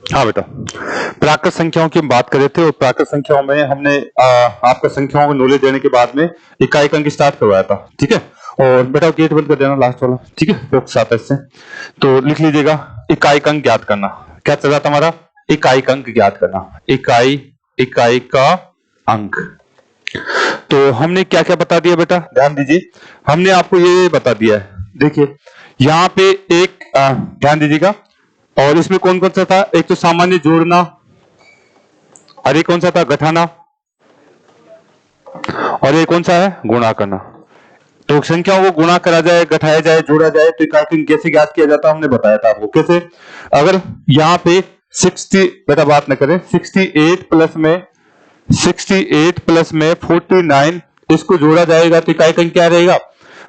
हाँ बेटा, प्राकृत संख्याओं की हम बात कर रहे थे और प्राकृत संख्याओं में हमने आपका संख्याओं को नॉलेज देने के बाद में इकाई अंक स्टार्ट करवाया था, ठीक है। और बेटा गेट बंद कर देना लास्ट वाला, ठीक है, बॉक्स आता है इससे। तो लिख लीजिएगा इकाई अंक ज्ञात करना। क्या चल रहा था हमारा? इकाई अंक ज्ञात करना, इकाई का अंक। तो हमने क्या क्या बता दिया बेटा, ध्यान दीजिए। हमने आपको ये बता दिया है, देखिए यहाँ पे एक ध्यान दीजिएगा। और इसमें कौन कौन सा था? एक तो सामान्य जोड़ना, और एक कौन सा था? घटाना, और एक कौन सा है? गुणा करना। तो संख्याओं को गुणा करा जाए, घटाया जाए, जोड़ा जाए तो इकाई अंक कैसे ज्ञात किया जाता है हमने बताया था आपको। कैसे? अगर यहाँ पे 60, बेटा बात न करें, 68 प्लस में 49 इसको जोड़ा जाएगा तो इकाई अंक क्या रहेगा?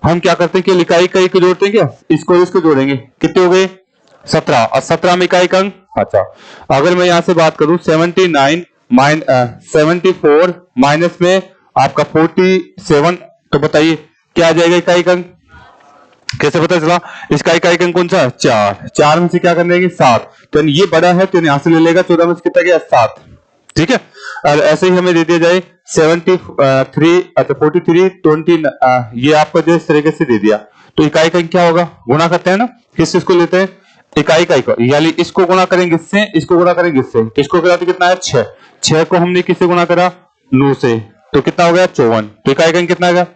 हम क्या करते हैं कि इकाई को जोड़ते हैं, क्या इसको जोड़ेंगे, कितने हो गए? 17। और 17 में इकाई अंक। अच्छा, अगर मैं यहां से बात करूं 74 माइनस में आपका 47, तो बताइए क्या आ जाएगा इकाई अंक? कैसे पता चला? इसका इकाई अंक कौन सा? 4। 4 में से क्या करने की? 7। तो ये बड़ा है तो यहां से ले लेगा, 14 में से कितना गया? 7, ठीक है। और ऐसे ही हमें दे दिया जाए 73, अच्छा 43, 20, ये आपको जो इस तरीके से दे दिया तो इकाई का क्या होगा? गुणा करते हैं ना, किसको लेते हैं? इकाई को, यानी इसको गुणा करेंगे इससे, इसको गुणा करेंगे इससे, इसको करा तो कितना है? 6। 6 को हमने किससे गुणा करा? 9 से, तो कितना हो गया? 54। तो इकाई का कितना आ गया?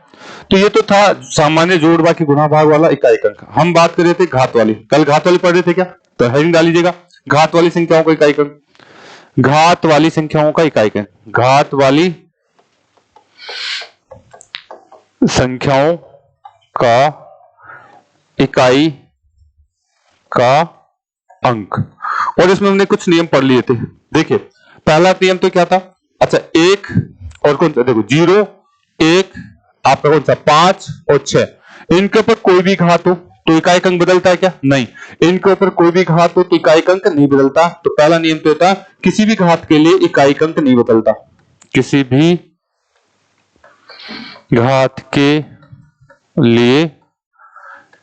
तो ये तो था सामान्य जोड़ बाकी गुणा भाग वाला इकाई अंक। हम बात कर रहे थे घात वाली, कल घात वाली पढ़ रहे थे क्या? तो हेडिंग डाल लीजिएगा, घात वाली संख्याओं का इकाई अंक। घात वाली संख्याओं का इकाई अंक, घात वाली संख्याओं का इकाई का अंक। और इसमें हमने कुछ नियम पढ़ लिए थे। देखिए पहला नियम तो क्या था? अच्छा, 1 और कौन सा? देखो 0, 1, आपका कौन सा? 5 और 6, इनके ऊपर कोई भी घात हो तो इकाई अंक बदलता है क्या? नहीं। इनके ऊपर कोई भी घात हो तो इकाई अंक नहीं बदलता। तो पहला नियम तो होता है किसी भी घात के लिए इकाई अंक नहीं बदलता, किसी भी घात के लिए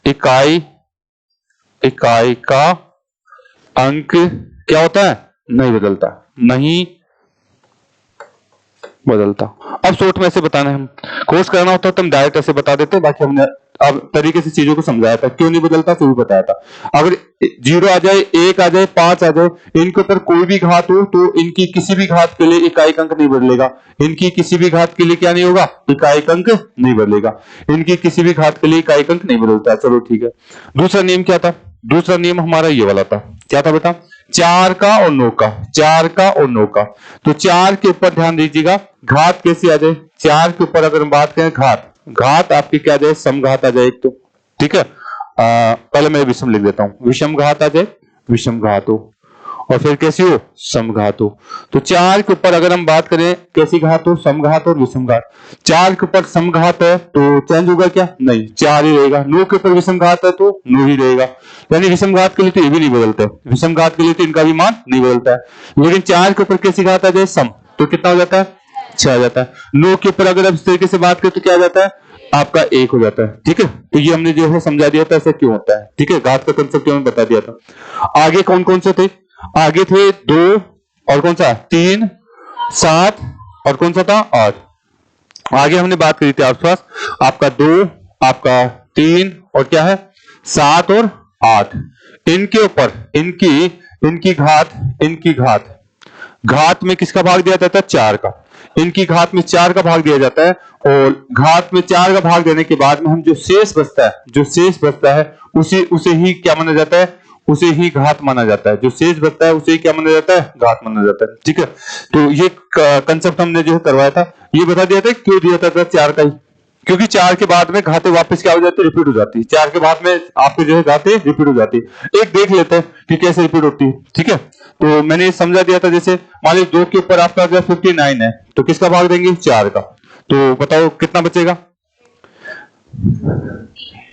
इकाई का अंक क्या होता है? नहीं बदलता, नहीं बदलता। अब शॉर्ट में ऐसे बताना है, हम कोर्स करना होता तो हम डायरेक्ट ऐसे बता देते, बाकी हमने अब तरीके से चीजों को समझाया था, क्यों नहीं बदलता तो भी बताया था। अगर 0 आ जाए, 1 आ जाए, 5 आ जाए, इनके ऊपर कोई भी घात हो तो इनकी किसी भी घात के लिए इकाई अंक नहीं बदलेगा। इनकी किसी भी घात के लिए क्या नहीं होगा? इकाई अंक नहीं बदलेगा। इनकी किसी भी घात के लिए इकाई अंक नहीं बदलता। चलो ठीक है। दूसरा नियम क्या था? दूसरा नियम हमारा ये वाला था, क्या था बेटा? 4 का और 9 का, 4 का और 9 का। तो 4 के ऊपर ध्यान दीजिएगा, घात कैसे आ जाए? 4 के ऊपर अगर हम बात करें घात आपकी क्या आ जाए? समघात आ जाए एक तो, ठीक है। पहले मैं विषम लिख देता हूं, विषम घात आ जाए, विषम घात हो, और फिर कैसी हो? समघात हो। तो 4 के ऊपर अगर हम बात करें कैसी घात हो? समघात और विषम घात। 4 के ऊपर समघात है तो चेंज होगा क्या? नहीं, 4 ही रहेगा। 9 के ऊपर विषम घात है तो 9 ही रहेगा। यानी विषम घात के लिए तो ये भी नहीं बदलता, विषम घात के लिए तो इनका भी मान नहीं बदलता है। लेकिन 4 के ऊपर कैसी घात आ जाए? सम, तो कितना हो जाता है? 6 आ जाता है। 9 के ऊपर अगर आप इस तरीके से बात करें तो क्या आ जाता है? आपका 1 हो जाता है, ठीक है। तो ये हमने जो है समझा दिया था ऐसा क्यों होता है, ठीक है। घात का कंसेप्ट हमने बता दिया था। आगे कौन कौन से थे? आगे थे 2 और कौन सा? 3, 7 और कौन सा था? 8। आगे हमने बात करी थी आसपास, आपका 2, आपका 3 और क्या है? 7 और 8। इनके ऊपर इनकी घात में किसका भाग दिया जाता है? 4 का। इनकी घात में 4 का भाग दिया जाता है, और घात में 4 का भाग देने के बाद में हम जो शेष बचता है उसे ही क्या माना जाता है? उसे ही घात माना जाता है। जो शेष बचता है उसे ही क्या माना जाता है? घात माना जाता है, ठीक है। तो ये कंसेप्ट हमने जो है करवाया था, ये बता दिया था क्यों दिया था 4 का ही, क्योंकि 4 के बाद में घातें वापस क्या हो जाती है? रिपीट हो जाती है। 4 के बाद में आपके जो है घातें रिपीट हो जाती है। एक देख लेते हैं कि कैसे रिपीट होती है, ठीक है। तो मैंने समझा दिया था, जैसे मान लीजिए 2 के ऊपर आपका अगर 59 है तो किसका भाग देंगे? 4 का। तो बताओ कितना बचेगा?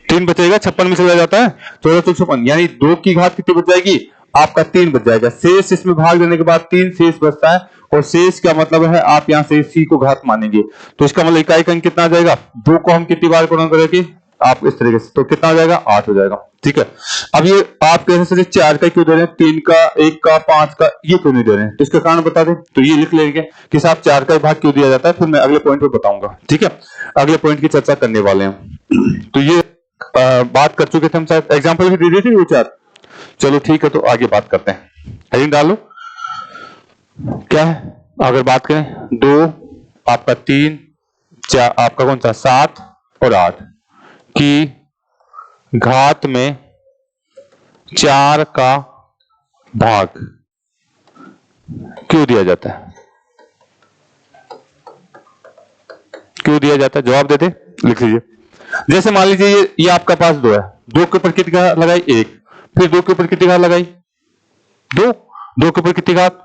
3 बचेगा, 56 में चला जाता है 1456, यानी 2 की घात कितनी बच जाएगी? आपका 3 बच जाएगा। शेष इसमें भाग देने के बाद 3 शेष बचता है, और शेष का मतलब है आप यहां से सी को घात मानेंगे, तो इसका मतलब इकाई अंक कितना आ जाएगा? 2 को हम कितनी बार गुणा करेंगे आप इस तरीके से, तो कितना आ जाएगा? 8 हो जाएगा, ठीक है। अब ये आप कह रहे हैं 4 का क्यों दे रहे हैं, 3 का, 1 का, 5 का, ये क्यों नहीं दे रहे हैं, तो इसका कारण बता दें। तो ये लिख लेंगे कि साहब 4 का भाग क्यों दिया जाता है, फिर मैं अगले पॉइंट पे बताऊंगा। ठीक है, अगले पॉइंट की चर्चा करने वाले हैं। तो ये बात कर चुके थे हम, शायद एग्जाम्पल भी दे दिए थे वो 4। चलो ठीक है, तो आगे बात करते हैं। हेडिंग डालो क्या है। अगर बात करें 2 आपका 3 4 आपका कौन सा 7 और 8 की घात में 4 का भाग क्यों दिया जाता है, क्यों दिया जाता है, जवाब दे दे, लिख लीजिए। जैसे मान लीजिए ये आपका पास 2 है, 2 के ऊपर कितनी घात लगाई 1, फिर 2 के ऊपर कितनी घात लगाई 2, 2 के ऊपर कितनी घात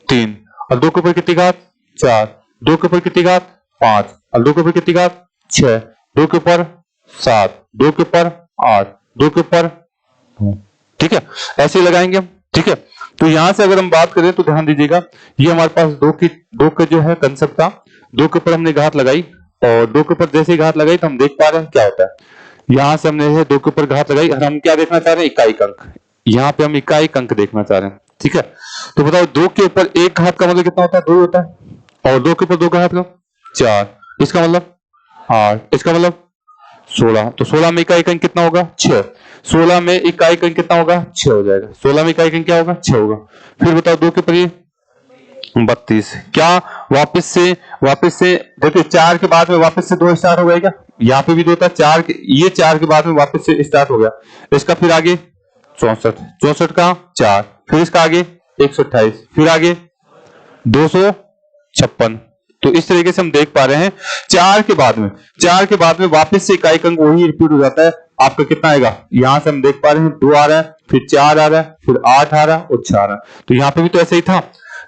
3, और 2 के ऊपर कितनी घात 4, 2 के ऊपर कितनी घात 5, और 2 के ऊपर कितनी घात 6, 2 के ऊपर 7, 2 के ऊपर 8, 2 के ऊपर। ठीक है, ऐसे ही लगाएंगे हम। ठीक है, तो यहां से अगर हम बात करें तो ध्यान दीजिएगा, ये हमारे पास 2 का जो है कंसेप्ट था, 2 के ऊपर हमने घात लगाई, और 2 के ऊपर जैसे ही घात लगाई तो हम देख पा रहे हैं क्या होता है। यहां से हमने 2 के ऊपर घात लगाई और हम क्या देखना चाह रहे हैं, इकाई अंक। यहाँ पे हम इकाई अंक देखना चाह रहे हैं। ठीक है, तो बताओ 2 के ऊपर 1 घात का मतलब कितना होता है, 2 होता है, और 2 के ऊपर 2 का घात लो 4, इसका मतलब 8, इसका मतलब 16, तो 16 में इकाई अंक कितना होगा 6, 16 में इकाई अंक कितना होगा 6 हो जाएगा, 16 में इकाई अंक क्या होगा 6 होगा। फिर बताओ 2 के ऊपर ये 32, क्या वापस से देखिए 4 के बाद में वापस से 2 स्टार्ट हो गया क्या, यहाँ पे भी 2 था, 4 ये 4 के बाद में वापस से स्टार्ट हो गया, इसका फिर आगे 64, 64 का 4, फिर इसका आगे 128, फिर आगे 256। तो इस तरीके से हम देख पा रहे हैं 4 के बाद में वापस से इकाई अंक वही रिपीट हो जाता है। आपका कितना आएगा, यहां से हम देख पा रहे हैं 2 आ रहा है, फिर 4 आ रहा है, फिर 8 आ रहा है और 6 आ रहा है। तो यहाँ पे भी तो ऐसे ही था,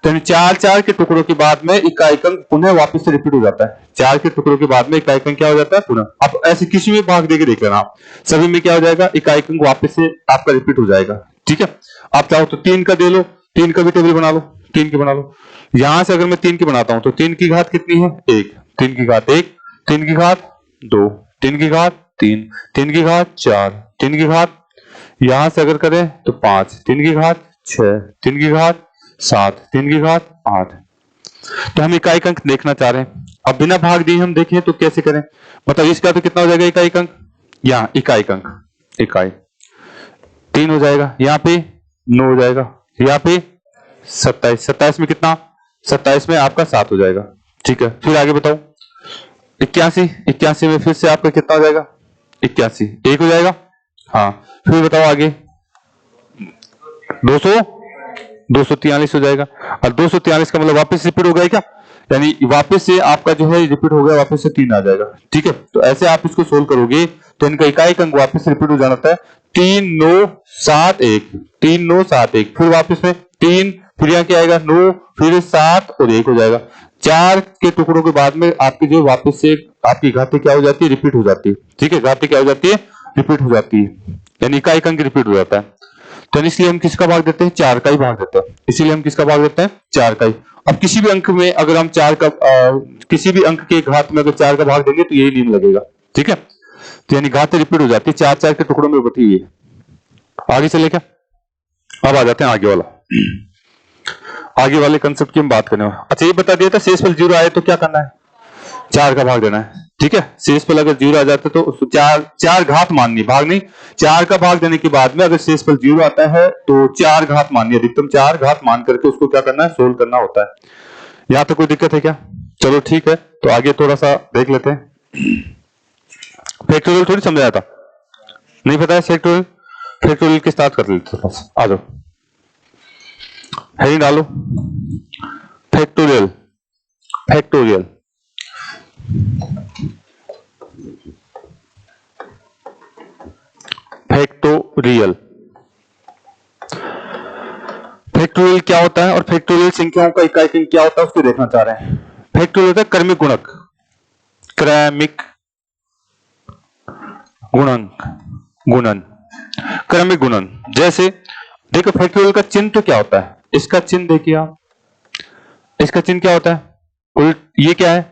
तो 4 के टुकड़ों के बाद में इकाई अंक पुनः वापस से रिपीट हो जाता है। 4 के टुकड़ों के बाद में इकाई अंक क्या हो जाता है पुनः। अब ऐसे किसी भी भाग देके देख लेना आप, सभी में क्या हो जाएगा, इकाई अंक वापस से आपका रिपीट हो जाएगा। ठीक है, आप चाहो तो 3 का दे लो, 3 का भी टेबल बना लो, 3 की बना लो। यहां से अगर मैं 3 की बनाता हूं तो 3 की घात कितनी है 1, 3 की घात 1, 3 की घात 2, 3 की घात 3, 3 की घात 4, 3 की घात, यहां से अगर करें तो 5, 3 की घात 6, 3 की घात 7, 3 की घात 8। तो हम इकाई अंक देखना चाह रहे हैं। अब बिना भाग दिए हम देखें तो कैसे करें, मतलब इसका तो कितना हो जाएगा इकाई अंक, यहाँ इकाई अंक इकाई 3 हो जाएगा, यहाँ पे 9 हो जाएगा, यहाँ पे 27, 27 में कितना, 27 में आपका 7 हो जाएगा। ठीक है, फिर आगे बताओ 81, 81 में फिर से आपका कितना हो जाएगा 81, 1 हो जाएगा। हाँ, फिर बताओ आगे 200, 243 हो जाएगा, और 243 का मतलब वापस रिपीट हो गया क्या, यानी वापस से आपका जो है रिपीट हो गया, वापस से 3 आ जाएगा। ठीक है, तो ऐसे आप इसको सोल्व करोगे तो इनका इकाई अंक वापस रिपीट हो जाता है 3 9 7 1, 3 9 7 1, फिर वापस में 3, फिर यहाँ क्या आएगा 9, फिर 7 और 1 हो जाएगा। 4 के टुकड़ों के बाद में आपकी जो वापस से आपकी घाती क्या हो जाती है, रिपीट हो जाती है। ठीक है, घाती क्या हो जाती है, रिपीट हो जाती है, यानी इकाई अंक रिपीट हो जाता है। तो इसलिए हम किसका भाग देते हैं, 4 का ही भाग देते हैं, इसीलिए हम किसका भाग देते हैं 4 का ही। अब किसी भी अंक में अगर हम 4 का किसी भी अंक के घात में अगर 4 का भाग देंगे तो यही नियम लगेगा। ठीक है, तो यानी घात रिपीट हो जाती है, 4 4 के टुकड़ों में बटी हुई है। आगे चले क्या, अब आ जाते हैं आगे वाला, आगे वाले कंसेप्ट की हम बात करने वाले। अच्छा, ये बता दिया था शेषफल 0 आए तो क्या करना है, 4 का भाग देना है। ठीक है, शेषफल अगर 0 आ जाता है तो उसको 4 घात माननी, भाग नहीं, 4 का भाग देने के बाद में अगर शेषफल 0 आता है तो 4 घात माननी, अधिकतम 4 घात मान करके उसको क्या करना है, सोल्व करना होता है। यहां तक कोई दिक्कत है क्या, चलो ठीक है, तो आगे थोड़ा सा देख लेते हैं। फैक्टोरियल थोड़ी समझाया था, नहीं पता है फैक्टोरियल, फैक्टोरियल के स्टार्ट कर लेते हैं, आ जाओ हेडिंग डालो, फैक्टोरियल, फैक्टोरियल फैक्टोरियल, फैक्टोरियल क्या होता है और फैक्टोरियल संख्याओं का इकाई अंक क्या होता है उसको देखना चाह रहे हैं। फैक्टोरियल होता है क्रमिक गुणक, क्रमिक गुणक, गुणन, क्रमिक गुणन। जैसे देखो फैक्टोरियल का चिन्ह तो क्या होता है, इसका चिन्ह देखिए आप, इसका चिन्ह क्या होता है, ये क्या है,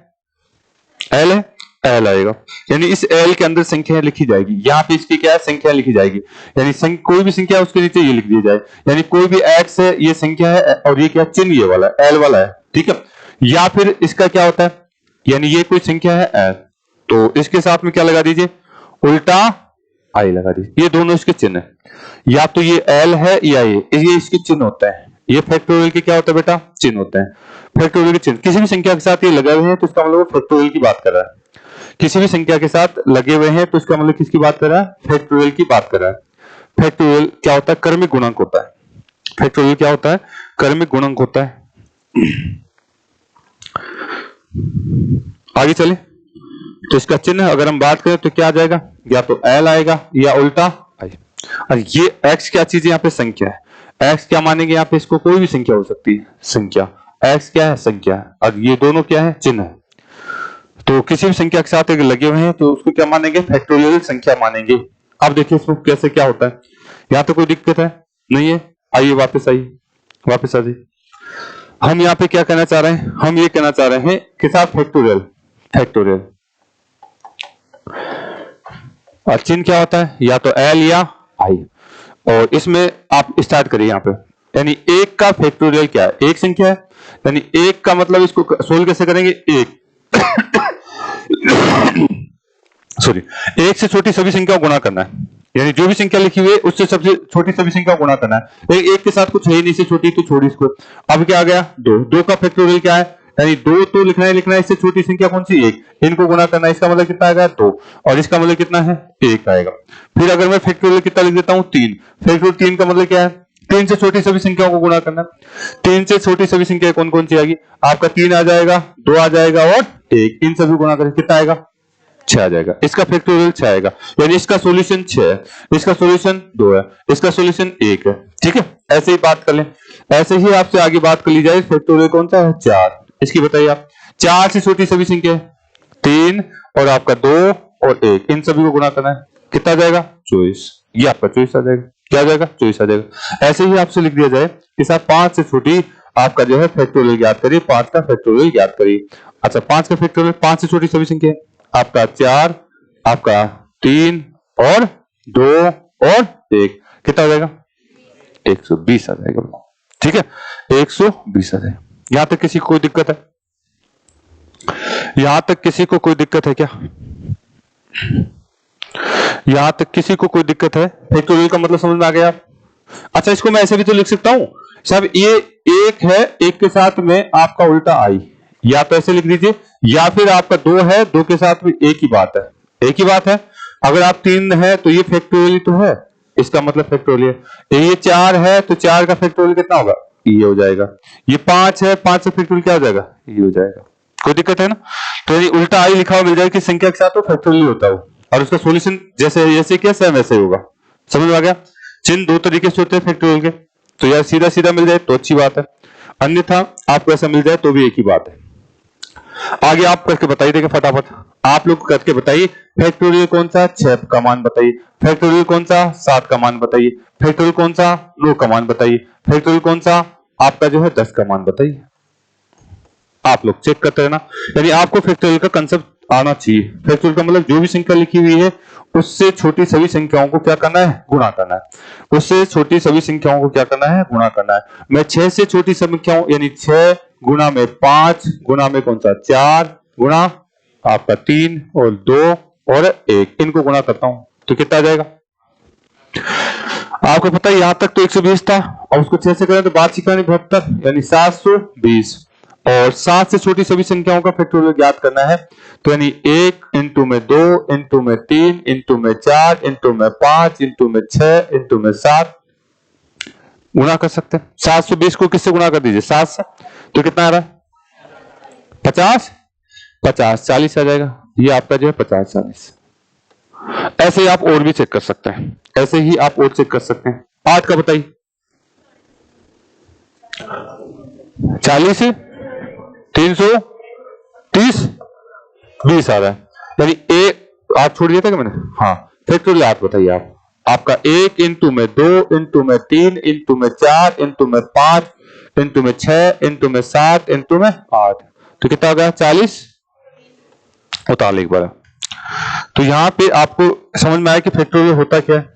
एल है, एल आएगा, यानी इस एल के अंदर संख्या लिखी जाएगी। यहाँ पे इसकी क्या है, संख्या लिखी जाएगी, यानी कोई भी संख्या है उसके नीचे ये लिख दिया जाए, यानी कोई भी एक्स है ये संख्या है और ये क्या चिन्ह ये वाला एल वाला है, ठीक है। या फिर इसका क्या होता है, यानी ये कोई संख्या है एल, तो इसके साथ में क्या लगा दीजिए, उल्टा आई लगा दीजिए, ये दोनों इसके चिन्ह है, या तो ये एल है या ये इसके चिन्ह होता है। ये फैक्टोरियल के क्या होता है बेटा, चिन्ह होते हैं। फैक्टोरियल के चिन्ह किसी भी संख्या के साथ ये लगे हुए हैं तो इसका मतलब फैक्टोरियल की बात कर रहा है। किसी भी संख्या के साथ लगे हुए हैं तो इसका मतलब किसकी बात कर रहा है, फैक्टोरियल की बात कर रहा है। फैक्टोरियल क्या होता है, क्रमिक गुणक होता है। फैक्टोरियल क्या होता है, क्रमिक गुणक होता है। आगे चले तो इसका चिन्ह अगर हम बात करें तो क्या आ जाएगा, या तो एल आएगा या उल्टा आई। और ये एक्स क्या चीज है, यहाँ पे संख्या है। एक्स क्या मानेंगे यहाँ पे, इसको कोई भी संख्या हो सकती है, संख्या एक्स क्या है, संख्या है, और ये दोनों क्या है, चिन्ह है। तो किसी भी संख्या के साथ अगर लगे हुए हैं तो उसको क्या मानेंगे, फैक्टोरियल संख्या मानेंगे। अब देखिए इसमें कैसे क्या होता है, यहाँ तो कोई दिक्कत है नहीं है। आइए वापस आइए, वापस आ जाइए। हम यहाँ पे क्या कहना चाह रहे हैं, हम ये कहना चाह रहे हैं कि साथ फैक्टोरियल, फैक्टोरियल और चिन्ह क्या होता है, या तो एल या आई। और इसमें आप स्टार्ट करिए यहाँ पे, यानी एक का फैक्टोरियल क्या है, एक संख्या है, यानी एक का मतलब इसको सोल्व कैसे करेंगे, एक सॉरी, एक से छोटी सभी संख्या को गुणा करना है, यानी जो भी संख्या लिखी हुई है उससे सबसे छोटी सभी संख्या को गुणा करना है। एक के साथ कुछ है नहीं, से छोटी तो छोड़ी इसको। अब क्या आ गया, दो, दो का फैक्टोरियल क्या है, यानी दो तो लिखना है, इससे छोटी संख्या कौन सी, एक, इनको गुणा करना है, इसका मतलब कितना आएगा, दो, और इसका मतलब कितना है, एक आएगा। फिर अगर मैं फैक्टोरियल कितना लिख देता हूं, तीन, फैक्टोरियल तीन का मतलब क्या है, तीन से छोटी सभी संख्याओं को गुणा करना। तीन से छोटी सभी संख्या कौन कौन सी आएगी, आपका तीन आ जाएगा, दो आ जाएगा और एक, इन सभी गुणा करें कितना आएगा, 6 आ जाएगा। इसका फैक्टोरियल 6 आएगा, यानी इसका सॉल्यूशन 6 है, इसका सॉल्यूशन 2 है, इसका सॉल्यूशन 1 है, ठीक है। ऐसे ही बात कर लें, ऐसे ही आपसे आगे बात कर ली जाए, फैक्टोरियल कौन सा है, 4, इसकी बताइए आप। 4 से छोटी सभी संख्या है 3 और आपका 2 और 1, इन सभी को गुणा करना है, कितना आ जाएगा, 24, ये आपका 24 आ जाएगा, क्या आ जाएगा, 24 आ जाएगा। ऐसे ही आपसे लिख दिया जाए कि साहब 5 से छोटी आपका जो है फैक्टोरियल ज्ञात करिए, 5 का फैक्टोरियल ज्ञात करिए। अच्छा 5 का फैक्टोरियल, 5 से छोटी सभी संख्या आपका 4, आपका 3 और 2 और 1, कितना हो जाएगा, 120 आ जाएगा, ठीक है, 120 आ जाएगा। यहां तक किसी को कोई दिक्कत है, यहां तक किसी को कोई दिक्कत है क्या, यहां तक किसी को कोई दिक्कत है, फैक्टोरियल का मतलब समझ में आ गया। अच्छा इसको मैं ऐसे भी तो लिख सकता हूं साहब, ये एक है, एक के साथ में आपका उल्टा आई, या तो ऐसे लिख दीजिए, या फिर आपका 2 है, 2 के साथ में एक ही बात है, एक ही बात है। अगर आप 3 है तो ये फैक्टोरियल तो है, इसका मतलब फैक्टोरियल। ये 4 है तो 4 का फैक्टोरियल कितना होगा, ये हो जाएगा। ये 5 है, 5 का फैक्टोरियल क्या हो जाएगा, ये हो जाएगा। कोई दिक्कत है ना, तो ये उल्टा आई लिखा हुआ मिल जाएगा कि संख्या के साथ तो फैक्टोरियल होता हो, और उसका सॉल्यूशन जैसे जैसे क्या सेम वैसे होगा। समझ में आ गया, चिन्ह दो तरीके से होते हैं फैक्टोरियल के, तो यार सीधा सीधा मिल जाए तो अच्छी बात है, अन्यथा आपको ऐसा मिल जाए तो भी एक ही बात है। आगे आप करके बताइए, देखिए फटाफट आप लोग करके बताइए, फैक्टोरियल कौन सा 6 का मान बताइए, फैक्टोरियल कौन सा 7 का मान बताइए, फैक्टोरियल कौन सा 9 का मान बताइए, फैक्टोरियल कौन सा आपका जो है 10 का मान बताइए। आप लोग चेक करते रहना, यानी आपको फैक्टोरियल का कंसेप्ट आना चाहिए। फैक्टोरियल का मतलब जो भी संख्या लिखी हुई है उससे छोटी सभी संख्याओं को क्या करना है, गुणा करना है, उससे छोटी सभी संख्याओं को क्या करना है, गुणा करना है। मैं 6 से छोटी संख्याओं यानी 6 गुणा में 5 गुणा में कौन सा 4 गुणा आपका 3 और 2 और 1, इनको गुणा करता हूं तो कितना आ जाएगा, आपको पता है यहां तक तो 120 था, और उसको 6 से करें तो बात सिखानी 72, यानी 720। और 7 से छोटी सभी संख्याओं का फैक्टोरियल ज्ञात करना है, तो यानी 1 इंटू में 2 इंटू में 3 इंटू में 4 इंटू में 5 इंटू में 6 इंटू में 7 गुणा कर सकते हैं। 720 को किससे गुणा कर दीजिए, 7 से, तो कितना आ रहा है 50, 50 40 आ जाएगा, ये आपका जो है 50 40। ऐसे ही आप और भी चेक कर सकते हैं, ऐसे ही आप और चेक कर सकते हैं। 8 का बताइए, 40 330 20 आ रहा है, यानी एक आप छोड़ दिया था क्या मैंने, हाँ फैक्टोरियल 8 बताइए आप, आपका 1 इंटू में 2 इंटू में 3 इंटू में 4 इंटू में 5 इंटू में 6 इंटू में 7 इंटू में 8, तो कितना हो गया 40, उतार ले एक बार। तो यहाँ पे आपको समझ में आया कि फैक्टोरियल होता क्या है,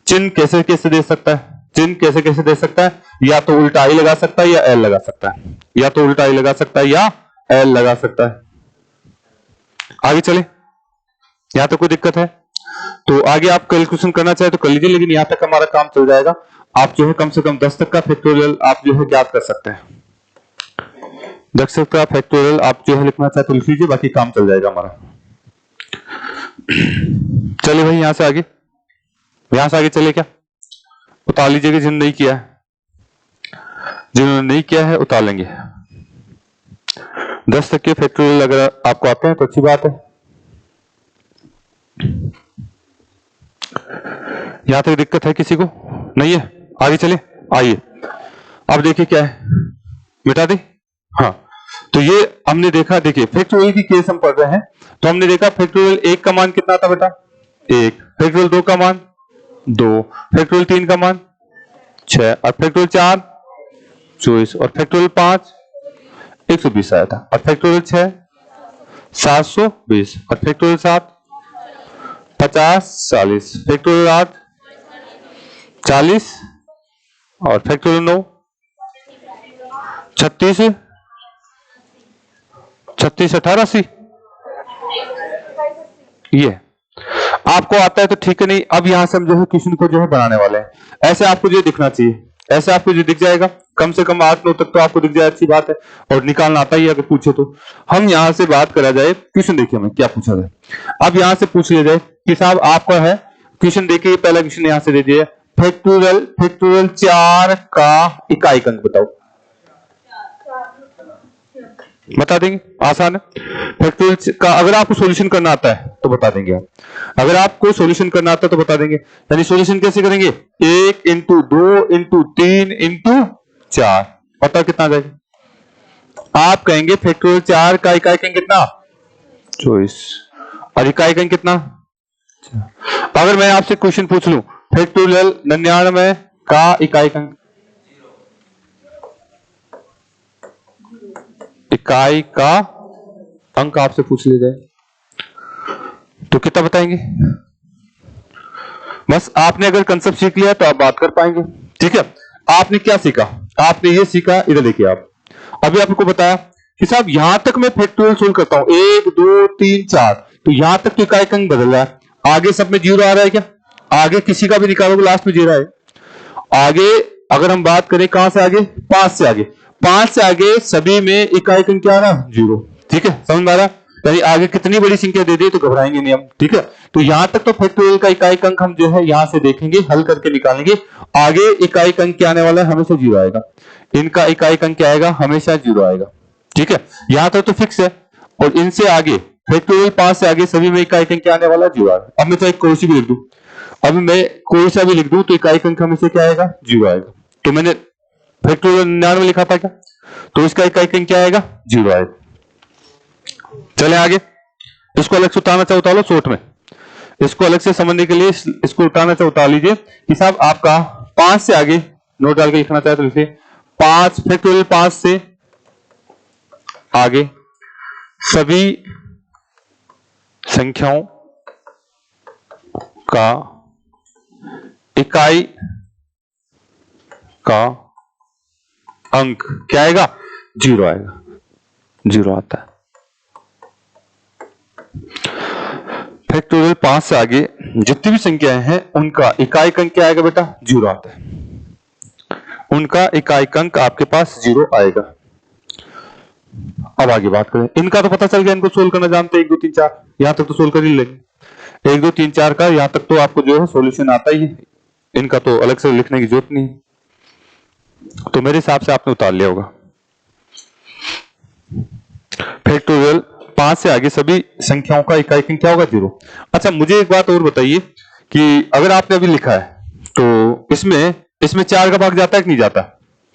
चिन्ह कैसे कैसे दे सकता है, चिन्ह कैसे कैसे दे सकता है, या तो उल्टा आई लगा सकता है या एल लगा सकता है, या तो उल्टा आई लगा सकता है या एल लगा सकता है। आगे चले, यहां तक कोई दिक्कत है? तो आगे आप कैलकुलेशन करना चाहे तो कर लीजिए, लेकिन यहां तक हमारा काम चल जाएगा। आप जो है कम से कम 10 तक का फैक्टोरियल आप जो है ज्ञात कर सकते हैं। 10 तक का फैक्टोरियल आप जो है लिखना चाहे तो लिख लीजिए, बाकी काम चल जाएगा हमारा। चलिए भाई यहां से आगे, यहां से आगे चले, क्या उतार लीजिएगा जिन्होंने नहीं किया है, जिन्होंने नहीं किया है उतार लेंगे। 10 तक के फैक्टोरियल अगर आपको आते हैं तो अच्छी बात है। यहां तक दिक्कत है किसी को? नहीं है? आगे चले, आइए। अब देखिए क्या है, मिटा दे। हाँ, तो ये हमने देखा, देखिए फैक्टोरियल की केस हम पढ़ रहे हैं, तो हमने देखा फैक्टोरियल 1 का मान कितना था बेटा? 1। फैक्टोरियल 2 का मान 2, फैक्टोरियल 3 का मान 6, और फैक्टोरियल 4 24, और फैक्टोरियल 5 120 आया था, और फैक्टोरियल 6 720, और फैक्टोरियल 7 50 40, फैक्टोरियल 8 40, और फैक्टोरियल 9 36 36 18 80। ये आपको आता है तो ठीक है, नहीं अब यहां से हम जो है क्वेश्चन को जो है बनाने वाले हैं। ऐसे आपको जो दिखना चाहिए, ऐसे आपको जो दिख जाएगा, कम से कम 8-9 तक तो आपको दिख जाए, अच्छी बात है, और निकालना आता ही है अगर पूछे तो। हम यहां से बात करा जाए क्वेश्चन, देखिए हमें क्या पूछा जाए। अब यहां से पूछ लिया जाए कि साहब आपका है क्वेश्चन, देखिए पहला क्वेश्चन यहां से दे दिया, फैक्टोरियल 4 का इकाई अंक बताओ, बता देंगे, आसान है। फैक्टोरियल का अगर आपको सॉल्यूशन करना आता है तो बता देंगे आप, अगर आपको सॉल्यूशन करना आता है तो बता देंगे। यानी सॉल्यूशन कैसे करेंगे? 1 इंटू 2 इंटू 3 इंटू 4, पता कितना आ जाएगा? आप कहेंगे फैक्टोरियल 4 का इकाई अंक कितना? 24, और इकाई अंक कितना? अगर मैं आपसे क्वेश्चन पूछ लूं फैक्टोरियल 99 का इकाई अंक, इकाई का अंक आपसे पूछ लिया जाए तो कितना बताएंगे? बस आपने अगर कंसेप्ट सीख लिया तो आप बात कर पाएंगे। ठीक है, आपने क्या सीखा? आपने ये सीखा, इधर देखिए आप, अभी आपको बताया कि साहब यहां तक मैं फैक्टोरियल सोल्व करता हूं 1 2 3 4, तो यहां तक तो इकाई अंक बदल रहा है, आगे सब में 0 आ रहा है क्या? आगे किसी का भी निकालोगे लास्ट में 0 है। आगे अगर हम बात करें कहां से आगे, 5 से आगे, 5 से आगे सभी में इकाई अंक क्या आ रहा? 0। ठीक है, समझ में आ रहा? यानी आगे कितनी बड़ी संख्या दे दी तो घबराएंगे नहीं हम। ठीक है, तो यहां तक तो फैक्टोरियल का इकाई अंक हम जो है यहां से देखेंगे, हल करके निकालेंगे। आगे इकाई अंक क्या आने वाला है? हमेशा 0 आएगा। इनका इकाई अंक क्या आएगा? हमेशा 0 आएगा। ठीक है, यहां तक तो फिक्स है, और इनसे आगे फैक्टोरियल 5 से आगे सभी में इकाई अंक क्या आने वाला? 0 आएगा। अब मैं चाहे कोई सी भी लिख दूं, अब मैं कोई सा भी लिख दूं तो इकाई अंक हमेशा क्या आएगा? 0 आएगा। तो मैंने फैक्टोरियल 99 लिखा था क्या, तो इसका इकाई अंक क्या आएगा? 0 आएगा। चले आगे, इसको अलग से उतारना चाहे उतार लो शॉर्ट में, इसको अलग से समझने के लिए इसको उतारना चाहे उतार लीजिए कि साहब आपका 5 से आगे नोट डाल के लिखना चाहे तो लिखिए 5, फैक्टोरियल 5 से आगे सभी संख्याओं का इकाई का अंक क्या आएगा? 0 आएगा। 0 आता है। फैक्टोरियल 5 से आगे जितनी भी संख्याएं हैं उनका इकाई अंक क्या आएगा बेटा? 0 आता है। उनका इकाई अंक आपके पास 0 आएगा। अब आगे बात करें, इनका तो पता चल गया, इनको सोल्व करना जानते हैं, 1 2 3 4, यहां तक तो सोल्व कर ही लेंगे। 1 2 3 4 का यहां तक तो आपको जो है सॉल्यूशन आता ही है, इनका तो अलग से लिखने की जरूरत नहीं है। तो मेरे हिसाब से आपने उतार लिया होगा। फैक्टोरियल 5 से आगे सभी संख्याओं का इकाई अंक क्या होगा? 0। अच्छा, मुझे एक बात और बताइए कि अगर आपने अभी लिखा है तो इसमें 4 का भाग जाता है कि नहीं जाता?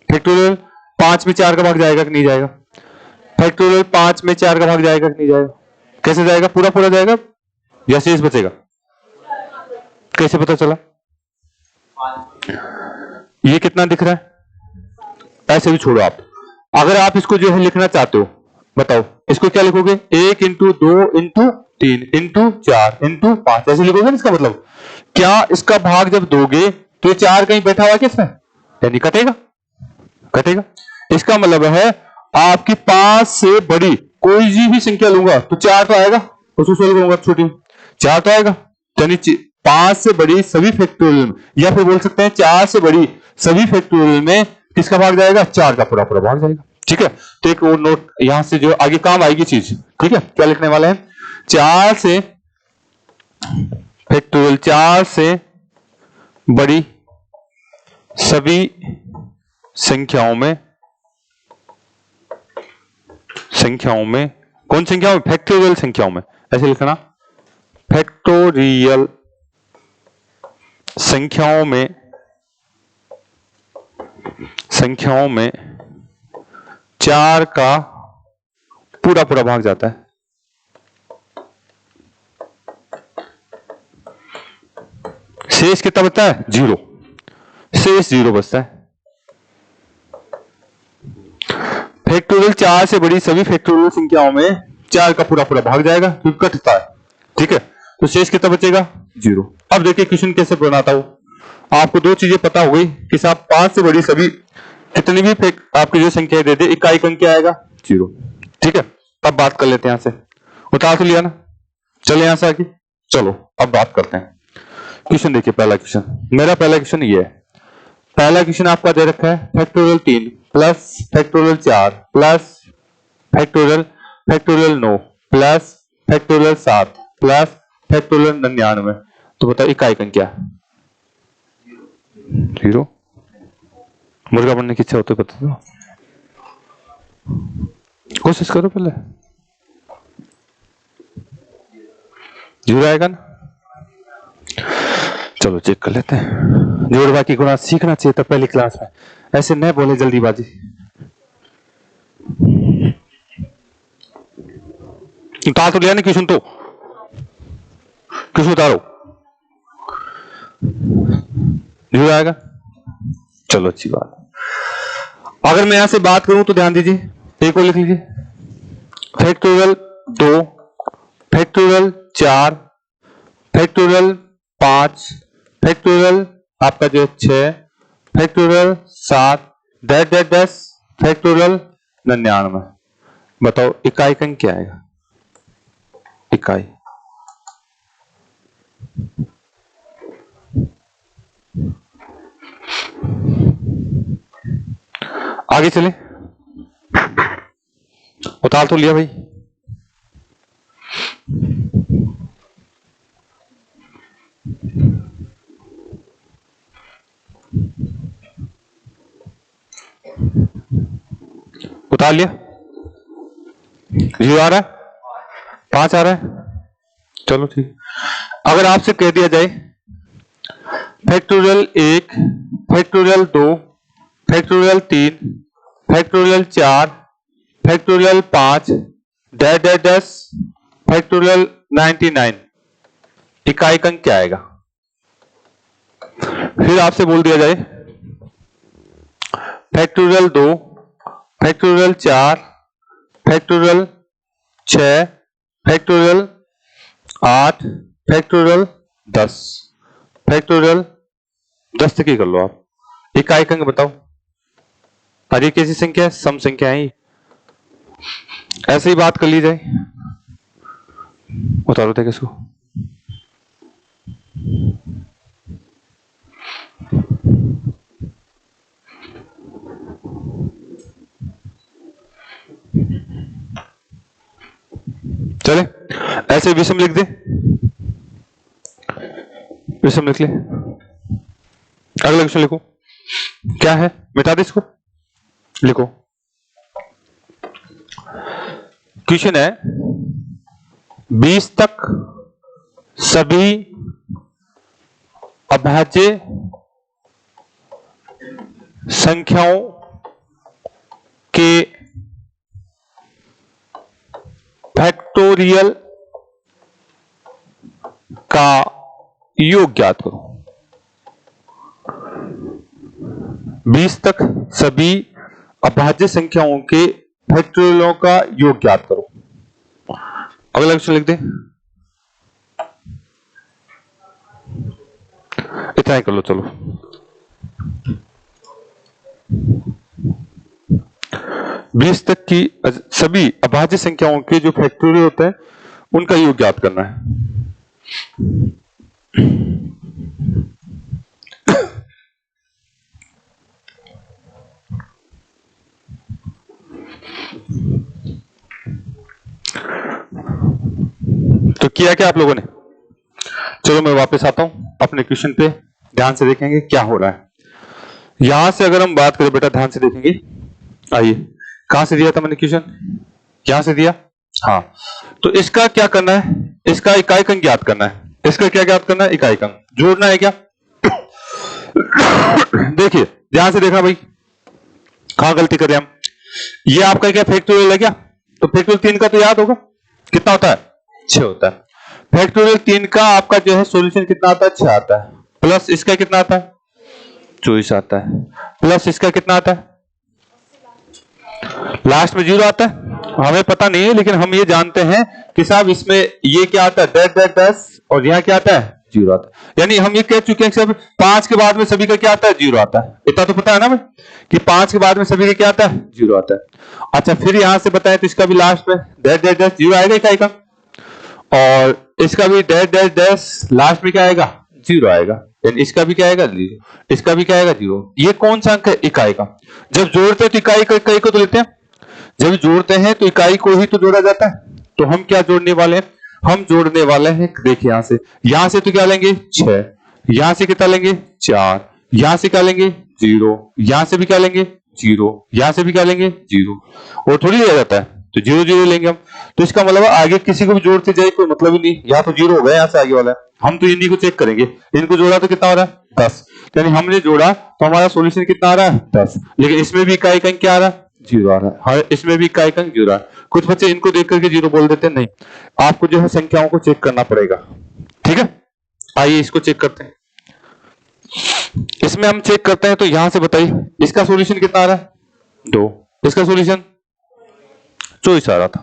फैक्टोरियल 5 में 4 का भाग जाएगा कि नहीं जाएगा? फैक्टोरियल 5 में 4 का भाग जाएगा कि नहीं जाएगा? कैसे जाएगा? पूरा पूरा जाएगा या शेष बचेगा? कैसे पता चला? ये कितना दिख रहा है? ऐसे भी छोड़ो आप, अगर आप इसको जो है लिखना चाहते हो, बताओ इसको क्या लिखोगे? 1 इंटू 2 इंटू 3 इंटू 4 इंटू 5 ऐसे लिखोगे ना। इसका मतलब क्या, इसका भाग जब दोगे तो ये 4 कहीं बैठा हुआ है किसमें, यानी कटेगा, कटेगा। इसका मतलब है आपकी 5 से बड़ी कोई भी संख्या लूंगा तो 4 तो आएगा, उसको सोल्व करूंगा छोटी 4 तो आएगा, यानी 5 से बड़ी सभी फैक्टोरियल में, या फिर बोल सकते हैं 4 से बड़ी सभी फैक्टोरियल में किसका भाग जाएगा, 4 का पूरा पूरा भाग जाएगा। ठीक है, तो एक और नोट यहां से जो आगे काम आएगी चीज। ठीक है, क्या लिखने वाले हैं, 4 से फैक्टोरियल 4 से बड़ी सभी संख्याओं में कौन संख्याओं में, फैक्टोरियल संख्याओं में, ऐसे लिखना, फैक्टोरियल संख्याओं में 4 का पूरा पूरा भाग जाता है। शेष कितना बचता है, 0, शेष 0 बचता है। फैक्टोरियल 4 से बड़ी सभी फैक्टोरियल संख्याओं में 4 का पूरा पूरा भाग जाएगा क्योंकि कटता है। ठीक है, तो शेष कितना बचेगा, 0। अब देखिए क्वेश्चन कैसे बनाता हूं। आपको दो चीजें पता हो गई कि साहब 5 से बड़ी सभी कितनी भी आपकी जो संख्या दे दे, इकाई अंक क्या आएगा, 0। ठीक है, अब बात कर लेते हैं, यहां से उतार तो लिया ना, चले यहां से आगे, चलो अब बात करते हैं। क्वेश्चन देखिए, पहला क्वेश्चन, मेरा पहला क्वेश्चन ये है। पहला क्वेश्चन आपका दे रखा है factorial 3 plus factorial 4 plus factorial 9 plus factorial 7 plus factorial 99, तो बताओ इकाई अंक क्या, 0। मुर्गा बनने की इच्छा होती है, बता दो, कोशिश करो पहले, 0 आएगा ना। चलो चेक कर लेते हैं। जोड़ बाकी गुणा सीखना चाहिए था पहली क्लास में, ऐसे न बोले जल्दीबाजी। उतार तो लिया नहीं क्वेश्चन, तो क्वेश्चन उतारो, 0 आएगा। चलो अच्छी बात। अगर मैं यहां से बात करूं तो ध्यान दीजिए, एक और लिख लीजिए, फैक्टोरियल 2 फैक्टोरियल 4 फैक्टोरियल 5 फैक्टोरियल आपका जो 6 factorial 7 dash dash dash factorial 99, बताओ इकाई अंक क्या आएगा, इकाई। आगे चले, उतार तो लिया भाई, उतार लिया, 0 आ रहा है, 5 आ रहा है, चलो ठीक। अगर आपसे कह दिया जाए factorial 1 factorial 2 factorial 3 factorial 4 factorial 5 dash dash dash factorial 99, इकाई अंक क्या आएगा। फिर आपसे बोल दिया जाए factorial 2 factorial 4 factorial 6 factorial 8 factorial 10 factorial 10 तक ही कर लो आप, इकाई अंक बताओ। और ये कैसी संख्या है, सम संख्या है, ऐसे ही बात कर ली जाए। उतारो थे किसको, चले ऐसे विषम लिख दे, विषम लिख ले। अगला क्वेश्चन लिखो, क्या है, मिटा दे इसको, लिखो। क्वेश्चन है 20 तक सभी अभाज्य संख्याओं के फैक्टोरियल का योग ज्ञात करो। 20 तक सभी अभाज्य संख्याओं के फैक्टोरियलों का योग ज्ञात करो। अगला क्वेश्चन लिख दे, इतना ही कर लो चलो। 20 तक की सभी अभाज्य संख्याओं के जो फैक्टोरियल होते हैं उनका योग ज्ञात करना है। तो किया क्या आप लोगों ने? चलो मैं वापस आता हूं अपने क्वेश्चन पे, ध्यान से देखेंगे क्या हो रहा है। यहां से अगर हम बात करें बेटा, ध्यान से देखेंगे। आइए, कहां से दिया था मैंने क्वेश्चन? यहां से दिया। हाँ, तो इसका क्या करना है? इसका इकाई अंक ज्ञात करना है। इसका क्या ज्ञात करना है? इकाई अंक जोड़ना है क्या? देखिए ध्यान से देखना भाई, कहां गलती कर रहे हैं हम। ये आपका क्या फैक्टोरियल है क्या? तो फैक्टोरियल 3 का तो याद होगा कितना होता है? 6 होता है। फैक्टोरियल 3 का आपका जो है सॉल्यूशन कितना आता है? 6 आता है। प्लस इसका कितना आता है? 24 आता है। प्लस इसका कितना आता है? लास्ट में 0 आता है। हमें पता नहीं है, लेकिन हम ये जानते हैं कि साहब इसमें ये क्या आता है? डैश डैश डैश, और यहाँ क्या आता है? 0 आता है। यानी हम ये कह चुके हैं कि सब 5 के बाद में सभी का क्या आता है? 0 आता है। इतना तो पता है ना भाई कि 5 के बाद में सभी का क्या आता है? 0 आता है। अच्छा, फिर यहां से बताएं तो इसका भी लास्ट में डैश डैश डैश 0 आएगा इकाई का, और इसका भी डैश डैश डैश लास्ट में क्या आएगा? 0 आएगा। यानी इसका भी क्या आएगा? 0। इसका भी क्या आएगा? 0। ये कौन सा अंक है? इकाई का। जब जोड़ते हैं तो इकाई को तो लेते हैं, जब जोड़ते हैं तो इकाई को ही तो जोड़ा जाता है। तो हम क्या जोड़ने वाले हैं? हम जोड़ने वाले हैं, देखिए यहां से तो क्या लेंगे? 6, यहां से कितना लेंगे? 4, यहां से क्या लेंगे? 0, यहां से भी क्या लेंगे? 0, यहां से भी क्या लेंगे? 0, और थोड़ी लिया जाता है तो 0 0 लेंगे हम। तो इसका मतलब आगे किसी को भी जोड़ते जाए कोई मतलब ही नहीं, यहाँ तो 0 हो गया, यहाँ से आगे वाला है। हम तो इन्हीं को चेक करेंगे, इनको जोड़ा तो कितना हो रहा है? 10। यानी हमने जोड़ा तो हमारा सॉल्यूशन कितना आ रहा है? 10। लेकिन इसमें भी इकाई अंक क्या आ रहा है? 0 आ रहा है। हाँ, इसमें भी इकाई अंक 0 आ रहा है। कुछ बच्चे इनको देख करके 0 बोल देते हैं, नहीं, आपको जो है संख्याओं को चेक करना पड़ेगा। ठीक है, आइए इसको चेक करते हैं। इसमें हम चेक करते हैं तो यहां से बताइए इसका सॉल्यूशन कितना आ रहा है? 2। इसका सॉल्यूशन 24 आ रहा था,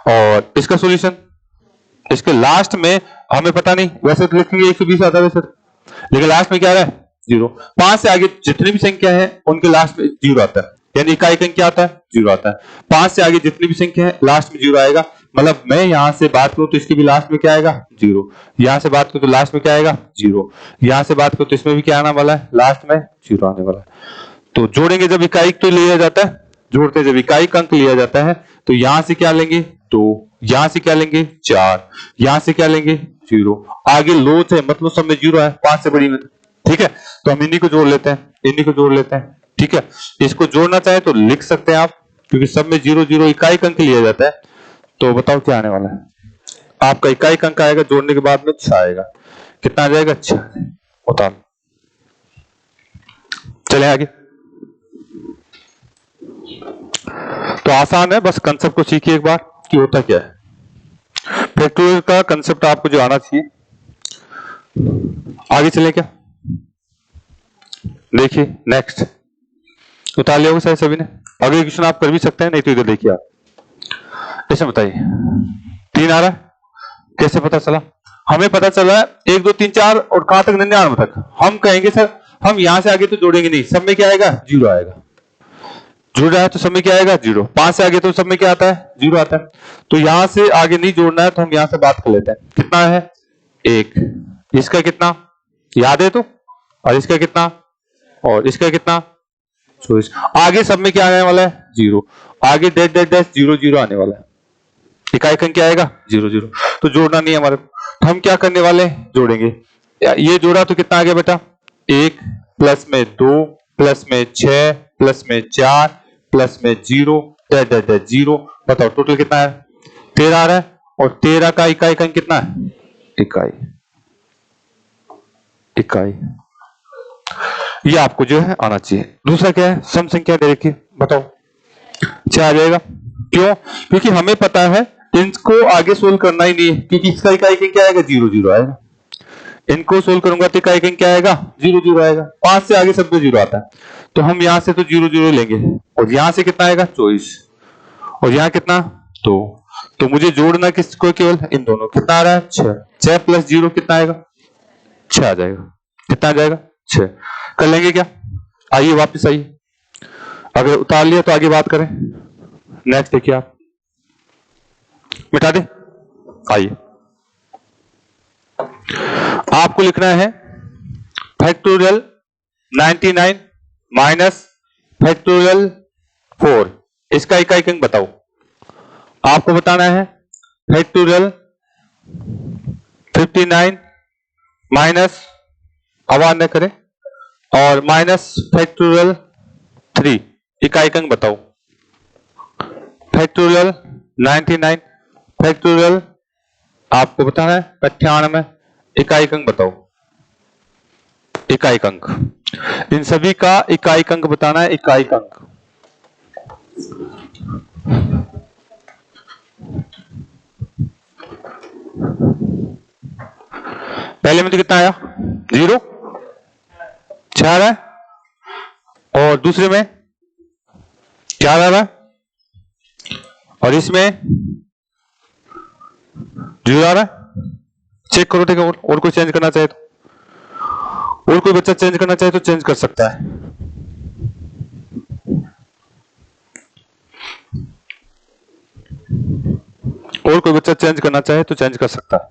और इसका सॉल्यूशन, इसके लास्ट में हमें पता नहीं, वैसे तो लिखेंगे 120 आता है वैसे, लेकिन लास्ट में क्या आ रहा है? 0। 5 से आगे जितनी भी संख्या है उनके लास्ट में 0 आता है। यानी इकाई अंक क्या आता है? 0 आता है। 5 से आगे जितनी भी संख्या है लास्ट में 0 आएगा। मतलब मैं यहां से बात करूं तो इसके भी लास्ट में क्या आएगा? 0। यहां से बात करूं तो लास्ट में क्या आएगा? 0। यहां से बात करूं तो इसमें भी क्या आने वाला है? लास्ट में 0 आने वाला है। तो जोड़ेंगे जब इकाई तो लिया जाता है, जोड़ते जब इकाई अंक लिया जाता है तो यहां से क्या लेंगे? 2, यहां से क्या लेंगे? 4, यहां से क्या लेंगे? 0। आगे लोच है, मतलब सब में 0 है, 5 से बड़ी में। ठीक है, तो हम इन्हीं को जोड़ लेते हैं, इन्हीं को जोड़ लेते हैं। ठीक है, इसको जोड़ना चाहे तो लिख सकते हैं आप, क्योंकि सब में 0 0 इकाई अंक लिया जाता है। तो बताओ क्या आने वाला है? आपका इकाई अंक आएगा, जोड़ने के बाद में 6 आएगा। कितना आ जाएगा? 6। बताओ, चले आगे। तो आसान है, बस कंसेप्ट को सीखिए एक बार कि होता क्या है। फैक्टोरियल का कंसेप्ट आपको जो आना चाहिए। आगे चले क्या? देखिए नेक्स्ट, उतार लिया होगा शायद सभी ने। अगले क्वेश्चन आप कर भी सकते हैं, नहीं तो इधर देखिए आप। ऐसे बताइए 3 आ रहा है, कैसे पता चला? हमें पता चला 1 2 3 4 और कहां तक? 99 तक। हम कहेंगे सर हम यहां से आगे तो जोड़ेंगे नहीं, सब में क्या आएगा? 0 आएगा। जुड़ रहा है तो सब में क्या आएगा? 0। 5 से आगे तो सब में क्या आता है? 0 आता है। तो यहां से आगे नहीं जोड़ना है तो हम यहां से बात कर लेते हैं। कितना है? 1। इसका कितना याद है? तो और इसका कितना, और इसका कितना? 24। आगे सब में क्या आने वाला है? 0। आगे डैश डैश डैश 0 0 आने वाला है। इकाई अंक क्या आएगा? 0 0। तो जोड़ना नहीं है हमारे, तो हम क्या करने वाले हैं? जोड़ेंगे। ये जोड़ा तो कितना आ गया बेटा? 1 प्लस में 2 प्लस में 6 प्लस में 4 प्लस में 0 डैश डैश डैश 0। बताओ टोटल कितना है? 13 आ रहा है, और 13 का इकाई अंक कितना है? इकाई। इकाई ये आपको जो है आना चाहिए। दूसरा क्या है? सम संख्या दे रखी, बताओ 6 आ जाएगा। क्यों? क्योंकि हमें पता है इनको आगे सोल्व करना ही नहीं है, क्योंकि इसका इकाई अंक क्या आएगा? 0 0 आएगा। इनको सोल्व करूंगा तो इकाई अंक क्या आएगा? 0 0 आएगा। 5 से आगे सब में 0 आता है, तो हम यहां से तो 0 0 लेंगे, और यहां से कितना आएगा? 24, और यहां कितना? 2। तो मुझे जोड़ना किसको? केवल इन दोनों। कितना आ रहा है? 6। 6 प्लस 0 कितना आएगा? 6 आ जाएगा। कितना आ जाएगा 6। कर लेंगे क्या? आइए वापस आइए, अगर उतार लिया तो आगे बात करें। नेक्स्ट देखिए, आप मिटा दे। आइए, आपको लिखना है फैक्टोरियल 99 माइनस फैक्टोरियल 4। इसका इकाई अंक बताओ। आपको बताना है फैक्टोरियल 59 माइनस, आवाज न करें, और माइनस फैक्टोरियल 3। इकाई अंक बताओ। फैक्टोरियल 99 फैक्टोरियल आपको बताना है 98। इकाई अंक बताओ। इकाई अंक, इन सभी का इकाई अंक बताना है। इकाई अंक पहले में तो कितना आया? 0, 6 आ रहा है, और दूसरे में 4 आ रहा है, और इसमें 0 आ रहा है। चेक करो, ठीक है। और कोई चेंज करना चाहे तो, और कोई बच्चा चेंज करना चाहे तो चेंज कर सकता है। और कोई बच्चा चेंज करना चाहे तो चेंज कर सकता है।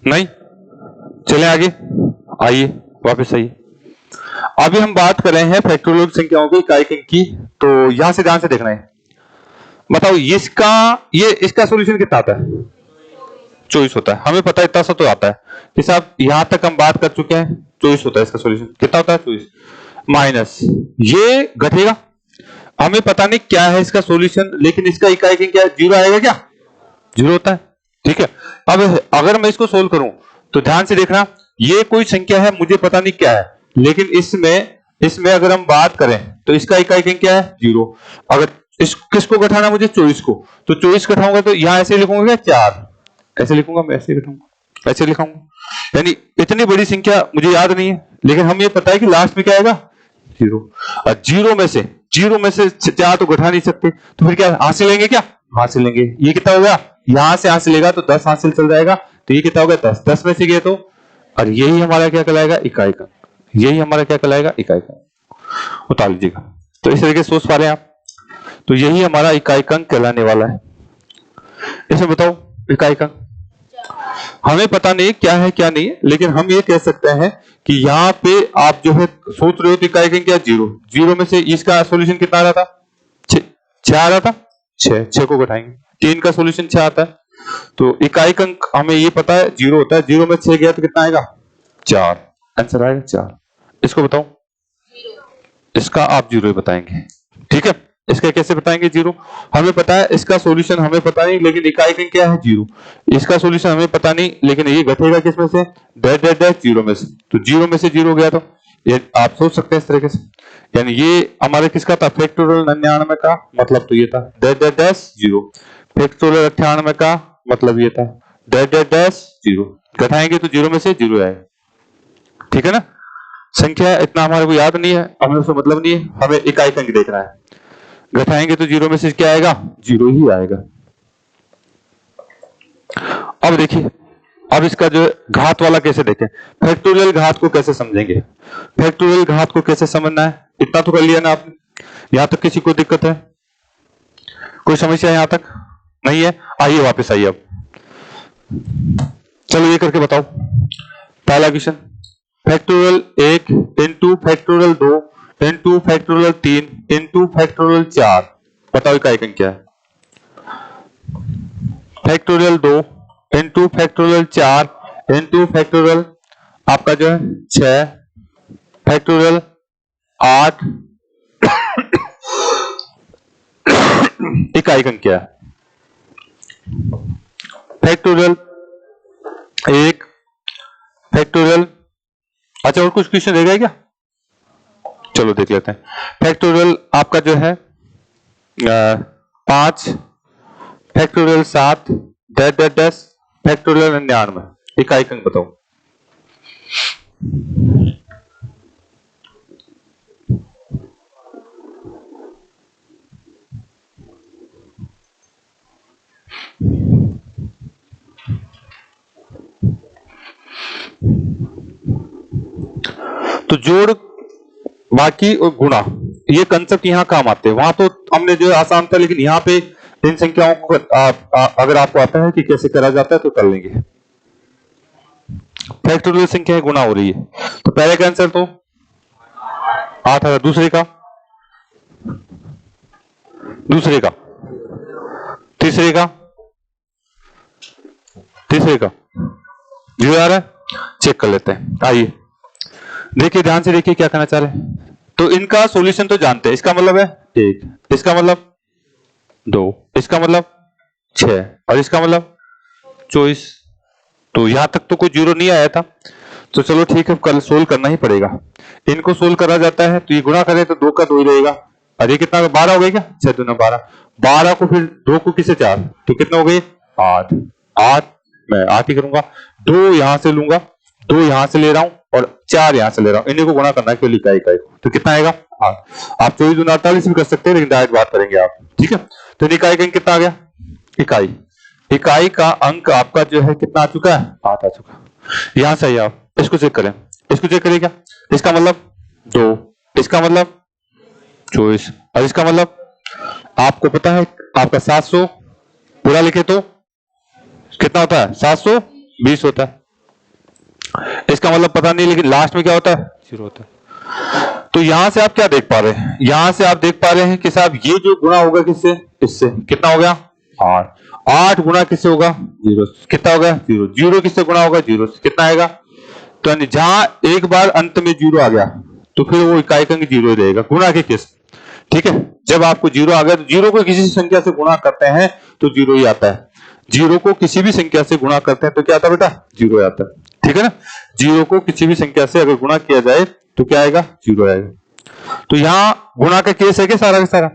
नहीं, चलें आगे। आइए वापस आइए। अभी हम बात कर रहे हैं फैक्टोरियल संख्याओं की इकाई अंक की। तो यहां से ध्यान से देखना है। बताओ इसका सॉल्यूशन कितना आता है? 24 होता है। हमें पता है इतना सा तो आता है कि साहब यहां तक हम बात कर चुके हैं। 24 होता है इसका सॉल्यूशन। कितना होता है? 24 माइनस ये घटेगा। हमें पता नहीं क्या है इसका सॉल्यूशन, लेकिन इसका इकाई अंक क्या है? 0 आएगा क्या? 0 होता है, ठीक है। अब अगर मैं इसको सोल्व करूं तो ध्यान से देखना, ये कोई संख्या है, मुझे पता नहीं क्या है, लेकिन इसमें अगर हम बात करें तो इसका इकाई अंक क्या है? 0। अगर किसको घटाना मुझे? 24 को। तो 24 घटाऊंगा तो यहां ऐसे लिखूंगा क्या? 4 ऐसे लिखूंगा, मैं ऐसे घटाऊंगा, ऐसे लिखाऊंगा। यानी इतनी बड़ी संख्या मुझे याद नहीं है, लेकिन हम ये पता है कि लास्ट में क्या आएगा? 0। और 0 में से 4 तो घटा नहीं सकते, तो फिर क्या हासिल लेंगे? क्या हासिल लेंगे? ये कितना हो गया? यहां से हासिल लेगा तो 10 हासिल चल जाएगा, तो ये कितना हो गया? 10। 10 में से गए तो, और यही हमारा क्या कहलाएगा? इकाई अंक। यही हमारा क्या कहलाएगा? इकाई अंक। उतार लीजिएगा। तो इस तरीके से सोच पा रहे हैं आप? तो यही हमारा इकाई अंक कहलाने वाला है। इसमें बताओ इकाई अंक हमें पता नहीं क्या है क्या नहीं है, लेकिन हम ये कह सकते हैं कि यहाँ पे आप जो है सोच रहे हो तो इकाई अंक क्या? 0। 0 में से इसका सॉल्यूशन कितना आ रहा था? 6 आ रहा था। 6 को घटाएंगे, 3 का सॉल्यूशन 6 आता है। तो इकाई अंक हमें ये पता है 0 होता है। 0 में 6 गया तो कितना आएगा? 4। आंसर आएगा 4। इसको बताओ। इसका आप 0 ही बताएंगे, ठीक है। इसका कैसे बताएंगे? 0 हमें पता है, इसका सॉल्यूशन हमें पता नहीं, लेकिन इकाई अंक क्या है? 0। इसका सॉल्यूशन हमें पता नहीं, लेकिन ये घटेगा किसमें से? डैश डैश डैश 0 में से। तो 0 में से 0 गया, तो ये आप सोच सकते हैं इस तरीके से। यानी ये हमारे किसका था? फैक्टोरियल 99 का मतलब तो ये था डैश डैश डैश 0। फैक्टोरियल 98 का मतलब ये था डैश डैश डैश 0। घटाएंगे तो 0 में से 0 आएगा, ठीक है ना। संख्या इतना हमारे को याद नहीं है, हमें उससे मतलब नहीं है, हमें इकाई अंक देखना है। घटाएंगे तो 0 में से क्या आएगा? 0 ही आएगा। अब देखिए, अब इसका जो घात वाला कैसे देखें, फैक्टोरियल घात को कैसे समझेंगे? फैक्टोरियल घात को कैसे समझना है? इतना तो कर लिया ना आपने। यहां तक किसी को दिक्कत है? कोई समस्या यहां तक नहीं है? आइए वापस आइए। अब चलो ये करके बताओ। पहला question, factorial 1 into factorial 2 into factorial 3 into factorial 4। बताओ इकाई अंक क्या है? Factorial 2 into factorial 4 into factorial आपका जो है 6 फैक्टोरियल 8 इकाई अंक क्या है? फैक्टोरियल 1 फैक्टोरियल, अच्छा और कुछ क्वेश्चन रह गया क्या? चलो देख लेते हैं। फैक्टोरियल आपका जो है 5 factorial 7 dash dash dash factorial 99। इकाई अंक बताओ। तो जोड़, बाकी और गुणा, ये कंसेप्ट यहाँ काम आते हैं। वहां तो हमने जो आसान था, लेकिन यहाँ पे इन संख्याओं को अगर आपको आता है कि कैसे करा जाता है तो कर लेंगे। फैक्टोरियल संख्या गुणा हो रही है, तो पहले का आंसर तो 8 दूसरे का, दूसरे का, तीसरे का, तीसरे का 0 आ रहा है, चेक कर लेते हैं। आइए देखिए, ध्यान से देखिए क्या कहना चाह रहे हैं। तो इनका सॉल्यूशन तो जानते हैं, इसका मतलब है 1, इसका मतलब 2, इसका मतलब 6 और इसका मतलब 24। तो यहां तक तो कोई 0 नहीं आया था, तो चलो ठीक है, कल सोल्व करना ही पड़ेगा। इनको सोल्व करा जाता है तो ये गुणा करें तो 2 का 2 ही रहेगा, और ये कितना 12 हो गया क्या, 6 दूना 12, 12 को फिर 2 को किसे 4, तो कितना हो गए 8, 8 मैं 8 ही करूंगा, 2 यहां से लूंगा, 2 यहां से ले रहा हूं और 4 यहां से ले रहा हूं, इन्हीं को गुणा करना है केवल इकाई इकाई को, तो कितना आएगा 8। आप 24 दूना 48 भी कर सकते हैं, लेकिन डायरेक्ट बात करेंगे आप, ठीक है। तो इकाई का कितना आ गया, इकाई, इकाई का अंक आपका जो है कितना आ चुका है, 8 आ चुका। यहां से आप इसको चेक करें, इसको चेक करिए क्या, इसका मतलब 2, इसका मतलब 24 और इसका मतलब आपको पता है आपका 700 पूरा लिखे तो कितना होता है 720 होता है, इसका मतलब पता नहीं, लेकिन लास्ट में क्या होता है 0 होता है। तो यहां से आप क्या देख पा रहे हैं, यहां से आप देख पा रहे हैं कि साहब ये जो गुणा होगा किससे, इससे, कितना हो गया 8, 8 गुणा किससे होगा 0, कितना होगा 0, 0 किससे गुणा होगा 0 से, कितना आएगा। तो जहां एक बार अंत में 0 आ गया तो फिर वो इकाई का अंक 0 ही रहेगा, गुणा के किस, ठीक है। जब आपको 0 आ गया तो 0 को किसी संख्या से गुणा करते हैं तो 0 ही आता है, 0 को किसी भी संख्या से गुणा करते हैं तो क्या आता है बेटा 0 आता है, ठीक है ना। 0 को किसी भी संख्या से अगर गुणा किया जाए तो क्या आएगा 0 आएगा। तो यहाँ गुणा का केस है क्या सारा का सारा,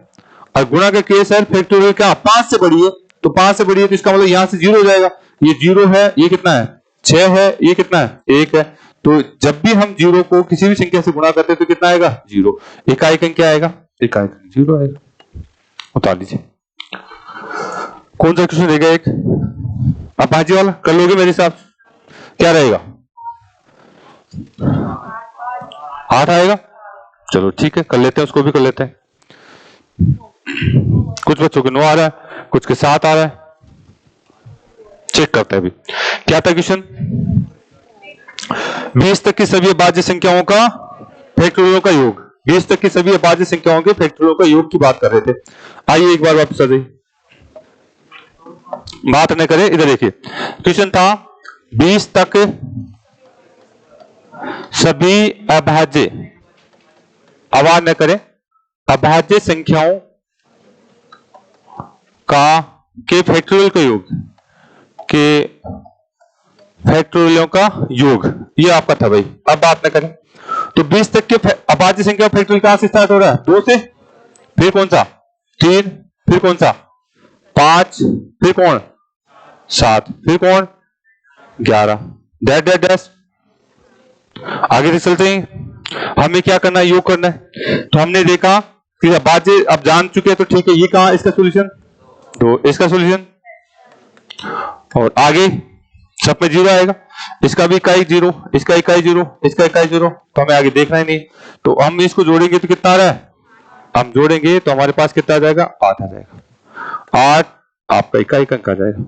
और गुणा का केस है फैक्टोरियल क्या 5 से बड़ी है, तो 5 से बड़ी है तो इसका मतलब यहां से 0 हो जाएगा, ये 0 है, ये कितना है 6 है, ये कितना है 1 है। तो जब भी हम 0 को किसी भी संख्या से गुणा करते हैं तो कितना आएगा 0, इकाई का क्या आएगा, इकाई का 0 आएगा। बता दीजिए कौन सा क्वेश्चन रहेगा, एक अपाची वाला कर लोगे मेरे हिसाब से, क्या रहेगा 8 आएगा, चलो ठीक है कर लेते हैं, उसको भी कर लेते हैं। कुछ बच्चों के 9 आ रहा है, कुछ के 7 आ रहा है, चेक करते हैं अभी। क्या था क्वेश्चन, 20 तक की सभी अभाज्य संख्याओं का फैक्टोरियल का योग, 20 तक की सभी अभाज्य संख्याओं के फैक्टोरियल का योग की बात कर रहे थे। आइए एक बार वापस आ जाइए, बात न करें, इधर देखिए क्वेश्चन था 20 तक सभी अभाज्य, आवाज न करें, अभाज्य संख्याओं का के फैक्टोरियल का योग, के फैक्टोरियलों का योग, ये आपका था भाई। अब बात न करें तो 20 तक के अभाज्य संख्या फैक्टोरियल कहां से स्टार्ट हो रहा है 2 से, फिर कौन सा 3, फिर कौन सा 5, फिर कौन 7, फिर कौन 11, डैश आगे से चलते हैं। हमें क्या करना है, योग करना है। तो हमने देखा कि अभाज्य अब जान चुके हैं, तो ठीक है, ये कहां इसका सॉल्यूशन 2, इसका सॉल्यूशन, और आगे सब में 0 आएगा, इसका भी इकाई 0, इसका इकाई 0, इसका इकाई 0, तो हमें आगे देखना ही नहीं। तो हम इसको जोड़ेंगे तो कितना आ रहा है, हम जोड़ेंगे तो हमारे पास कितना आ जाएगा 8 आ जाएगा, 8 आपका इकाई का अंक आ जाएगा।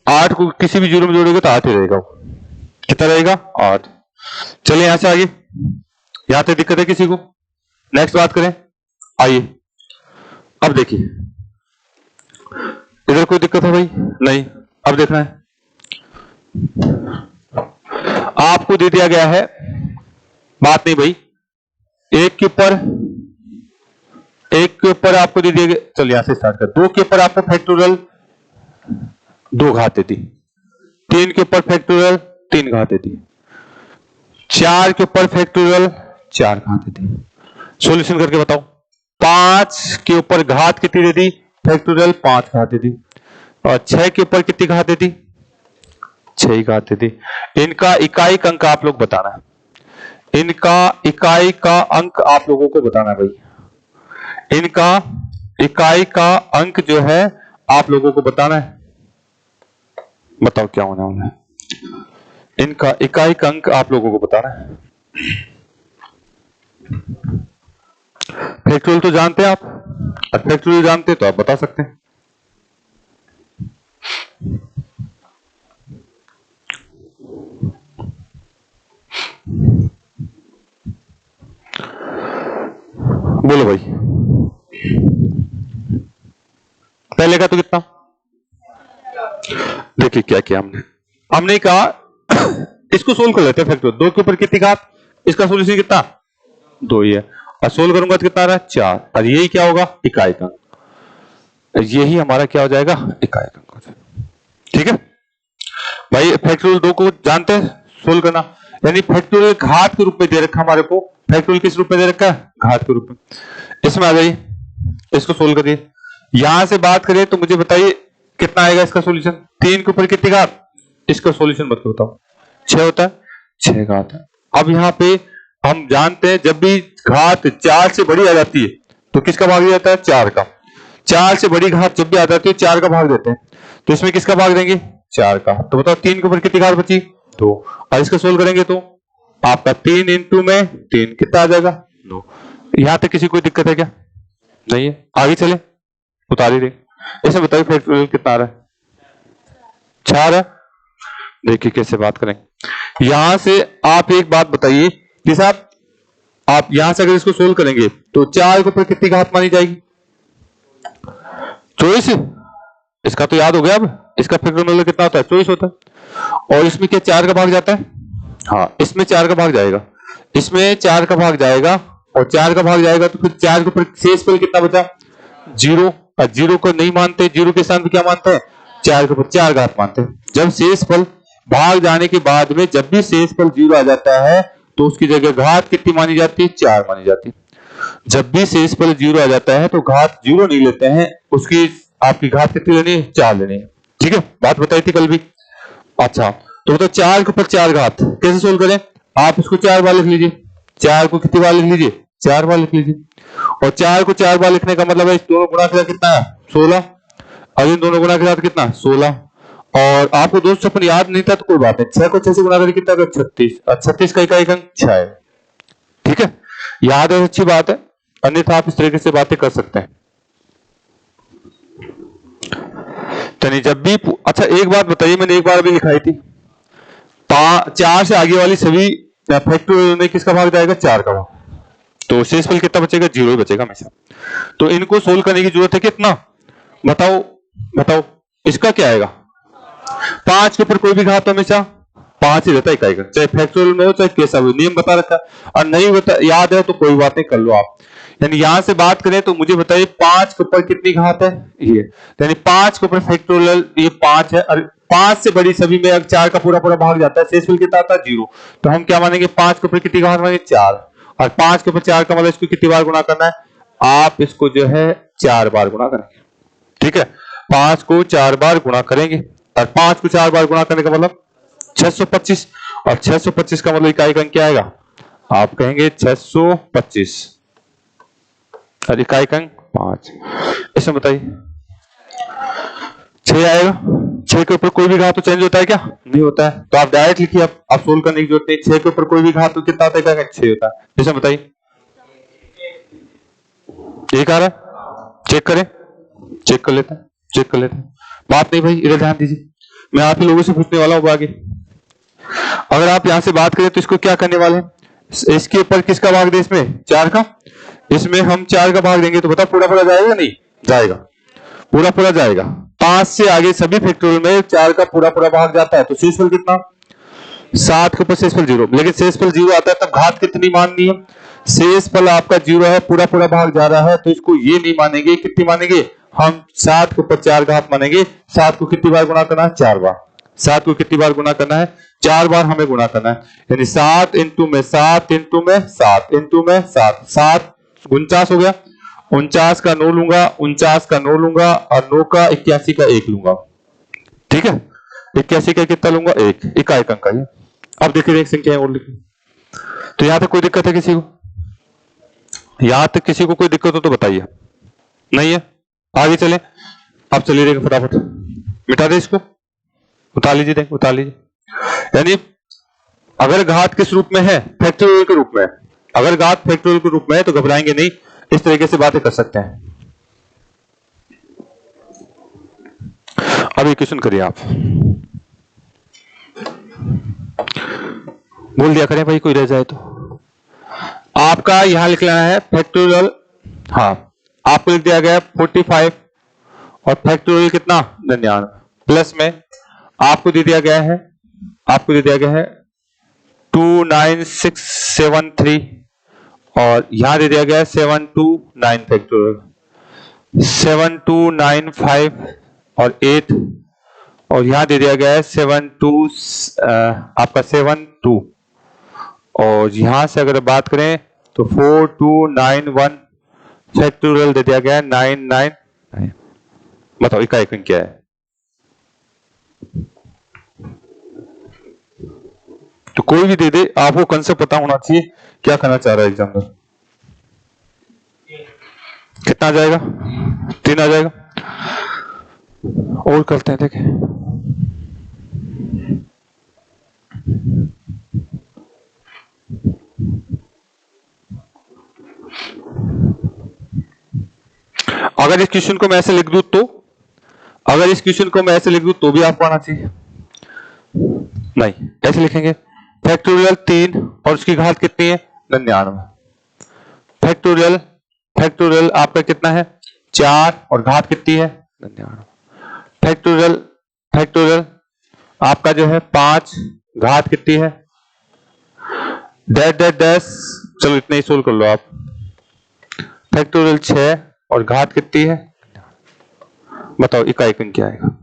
8 को किसी भी 0 में जोड़ेंगे तो 8 ही रहेगा, कितना रहेगा 8। चलिए यहां से आगे, यहां तक दिक्कत है किसी को, नेक्स्ट बात करें। आइए अब देखिए, इधर कोई दिक्कत है भाई नहीं, अब देखना है आपको दे दिया गया है, बात नहीं भाई, एक के ऊपर आपको दे दिया गया, चलिए यहां से स्टार्ट कर, 2 के ऊपर आपको फैक्टोरियल 2 घात देती, 3 के ऊपर फैक्टोरियल 3 घात देती, 4 के ऊपर फैक्टोरियल 4 घात देती। सॉल्यूशन करके बताओ, 5 के ऊपर घात कितनी देती फैक्टोरियल 5 घात देती, और 6 के ऊपर कितनी घात देती 6 ही घात देती। इनका इकाई का अंक आप लोग बताना है, इनका इकाई का अंक आप लोगों को बताना है भाई, इनका इकाई का अंक जो है आप लोगों को बताना है। बताओ क्या होना है, इनका इकाई अंक आप लोगों को बताना है। फैक्टोरियल तो जानते हैं आप, और फैक्टोरियल जानते हैं तो आप बता सकते हैं। बोलो भाई, पहले का तो कितना? देखिए क्या किया हमने कहा इसको सोल्व कर लेते हैं। फैक्टोरियल 2 के ऊपर कितनी घात, इसका सोल्यूशन कितना? 2 ही है, और सोल्व करूंगा तो कितना आ रहा है? 4, और यही क्या होगा? इकाई अंक। यही हमारा क्या हो जाएगा? इकाई अंक हो जाएगा। ठीक है भाई, फैक्टोरियल 2 को जानते हैं सोल्व करना, यानी फैक्टोरियल घात के रूप में दे रखा हमारे को। फैक्टोरियल किस रूप में दे रखा है? घात के रूप में। इसमें आ जाइए, इसको सोल्व करिए। यहां से बात करें तो मुझे बताइए कितना आएगा इसका सॉल्यूशन? 3 के ऊपर कितनी घात? इसका सॉल्यूशन मत बताओ। 6 होता है, 6 घात है। अब यहाँ पे हम जानते हैं जब भी घात 4 से बड़ी आ जाती है तो किसका भाग दिया जाता है? 4 का। 4 से बड़ी घात जब भी आ जाती है 4 का भाग देते हैं, तो इसमें किसका भाग देंगे? 4 का। तो बताओ 3 के ऊपर कितनी घात बची? 2। और इसका सोल्व करेंगे तो आपका 3 इंटू में 3 कितना आ जाएगा? 9। यहां तक किसी कोई दिक्कत है क्या? नहीं है, आगे चले, उतार ही दे। इसे बताइए फैक्टोरियल कितना आ रहा है? 4 है। देखिए कैसे बात करेंगे। यहां से आप एक बात बताइए कि साहब आप यहां से अगर इसको सोल्व करेंगे तो 4 के ऊपर कितनी घात मानी जाएगी? 24। इसका तो याद हो गया। अब इसका फैक्टोरियल कितना होता है? 24 होता है। और इसमें क्या 4 का भाग जाता है? हाँ, इसमें 4 का भाग जाएगा, इसमें 4 का भाग जाएगा, और 4 का भाग जाएगा तो फिर 4 के ऊपर शेष पल कितना बचा? 0। और 0 को नहीं मानते, 0 के स्थान पे क्या मानते हैं? 4 के ऊपर 4 घात मानते हैं। जब शेष पल भाग जाने के बाद में जब भी शेष पल 0 आ जाता है तो उसकी जगह घात कितनी मानी जाती है? 4 मानी जाती है। जब भी शेष पल 0 आ जाता है तो घात 0 नहीं लेते हैं, उसकी आपकी घात कितनी लेनी है? 4 लेनी है। ठीक है, बात बताई थी कल भी। अच्छा, तो बताओ 4 के ऊपर 4 घात कैसे सोल्व करें? आप इसको 4 बार लिख लीजिए। 4 को कितनी बार लिख लीजिए? 4 बार लिख लीजिए। और 4 को 4 बार लिखने का मतलब है इस दोनों गुणा के साथ कितना है? 16। और इन दोनों गुणा के साथ कितना? 16। और आपको दोस्त अपन याद नहीं था तो कोई बात नहीं, 6 को 6 से गुणा करके कितना? 36। और 36 का इकाई अंक 6 है। ठीक है, याद है, अच्छी बात है, अन्यथा आप इस तरीके से बातें कर सकते हैं। चलिए, जब भी अच्छा एक बात बताइए, मैंने एक बार अभी लिखाई थी 4 से आगे वाली सभी फैक्टोरियल में किसका भाग जाएगा? 4 का भाग। तो शेषफल कितना बचेगा? 0 ही बचेगा हमेशा। तो इनको सोल्व करने की जरूरत है कितना? बताओ बताओ, इसका क्या आएगा? 5 के ऊपर कोई भी घात हमेशा 5 ही रहता है इकाई का, चाहे फैक्टोरियल में हो चाहे कैसा भी, नियम बता रखा है। और नहीं बता याद है तो कोई बात नहीं, कर लो आप। यानी यहां से बात करें तो मुझे बताइए 5 के ऊपर कितनी घात है? ये, यानी 5 के ऊपर फैक्टोरियल ये 5 है, और 5 से बड़ी सभी में अब 4 का पूरा पूरा भाग जाता है, शेषफल कितना आता है? 0। तो हम क्या मानेंगे? 5 के ऊपर कितनी घात मानेंगे? 4। और 5 के ऊपर 4 का मतलब इसको कितनी बार गुणा करना है? आप इसको जो है 4 बार गुणा करेंगे। ठीक है, 5 को 4 बार गुणा करेंगे, और 5 को 4 बार गुणा करने का मतलब 625। और 625 का मतलब इकाई अंक क्या आएगा? आप कहेंगे 625, और इकाई अंक 5। इसमें बताइए 6 आएगा। 6 के ऊपर कोई भी घात तो चेंज होता है क्या? नहीं होता है। तो आप डायरेक्ट लिखिए, आप सोल्व करने की जरूरत नहीं। 6 के ऊपर कोई भी घात तो कितना आता है? 6 होता है। इसमें बताइए 1 आ रहा है? चेक करें, चेक कर लेते हैं, चेक कर लेते हैं। बात नहीं भाई, इधर ध्यान दीजिए, मैं आप ही लोगों से पूछने वाला हूं आगे। अगर आप यहां से बात करें तो इसको क्या करने वाले हैं? इसके ऊपर किसका भाग दे? इसमें 4 का। इसमें हम 4 का भाग देंगे तो बता पूरा पूरा जाएगा? नहीं जाएगा, पूरा पूरा जाएगा। 5 से आगे सभी फैक्टोरियल में 4 का पूरा पूरा भाग जाता है। तो शेषफल कितना? 7 के ऊपर शेषफल 0। लेकिन शेषफल 0 आता है तब घात कितनी माननी है? शेषफल आपका 0 है, पूरा पूरा भाग जा रहा है, तो इसको ये नहीं मानेंगे। कितनी मानेंगे हम? 7 के ऊपर 4 घात मानेंगे। 7 को कितनी बार गुणा करना है? 4 बार। 7 को कितनी बार गुणा करना है? 4 बार हमें गुणा करना है। यानी 7 इंटू में 7 इंटू में 7 इंटू में 7, 7 49 हो गया। 49 का 9 लूंगा, 49 का 9 लूंगा, और 9 का 81 का 1 लूंगा। ठीक है, 81 का कितना लूंगा? 1। इकाई अंक का ये। अब देखिए एक संख्या और लिखी। तो यहां तक कोई दिक्कत है किसी को? यहां तक किसी को कोई दिक्कत हो तो बताइए। नहीं है, आगे चले। अब चलिए देखिए फटाफट मिटा दे इसको, उतार लीजिए, देख उतार लीजिए। यानी अगर घात किस रूप में है, फैक्टोरियल के रूप में, अगर घात फैक्टोरियल के रूप में है तो घबराएंगे नहीं, इस तरीके से बातें कर सकते हैं। अब ये क्वेश्चन करिए आप, बोल दिया करें भाई कोई रह जाए तो। आपका यहां लिख लेना है फैक्टोरियल, हाँ आपको लिख दिया गया 45 और फैक्टोरियल कितना 99, प्लस में आपको दे दिया गया है, आपको दे दिया गया है 29673 और यहां दे दिया गया है 729 फैक्टोरियल, 7295 और 8 और यहां दे दिया गया है 72 और यहां से अगर बात करें तो 4291 फैक्टोरियल दे दिया गया है 999। बताओ इकाई अंक क्या है? तो कोई भी दे दे, आपको कंसेप्ट पता होना चाहिए क्या करना चाह रहा है एग्जाम में। कितना आ जाएगा? 3 आ जाएगा। और करते हैं, देखें अगर इस क्वेश्चन को मैं ऐसे लिख दूं तो, अगर इस क्वेश्चन को मैं ऐसे लिख दूं तो भी आपको आना चाहिए। नहीं, ऐसे लिखेंगे फैक्टोरियल 3 और उसकी घात कितनी है 99। फैक्टोरियल, फैक्टोरियल आपका कितना है 4 और घात कितनी है 99। फैक्टोरियल, फैक्टोरियल आपका जो है 5, घात कितनी है डैश डैश डैश, चलो इतना ही सोल्व कर लो आप। फैक्टोरियल 6 और घात कितनी है, बताओ इकाई अंक क्या आएगा?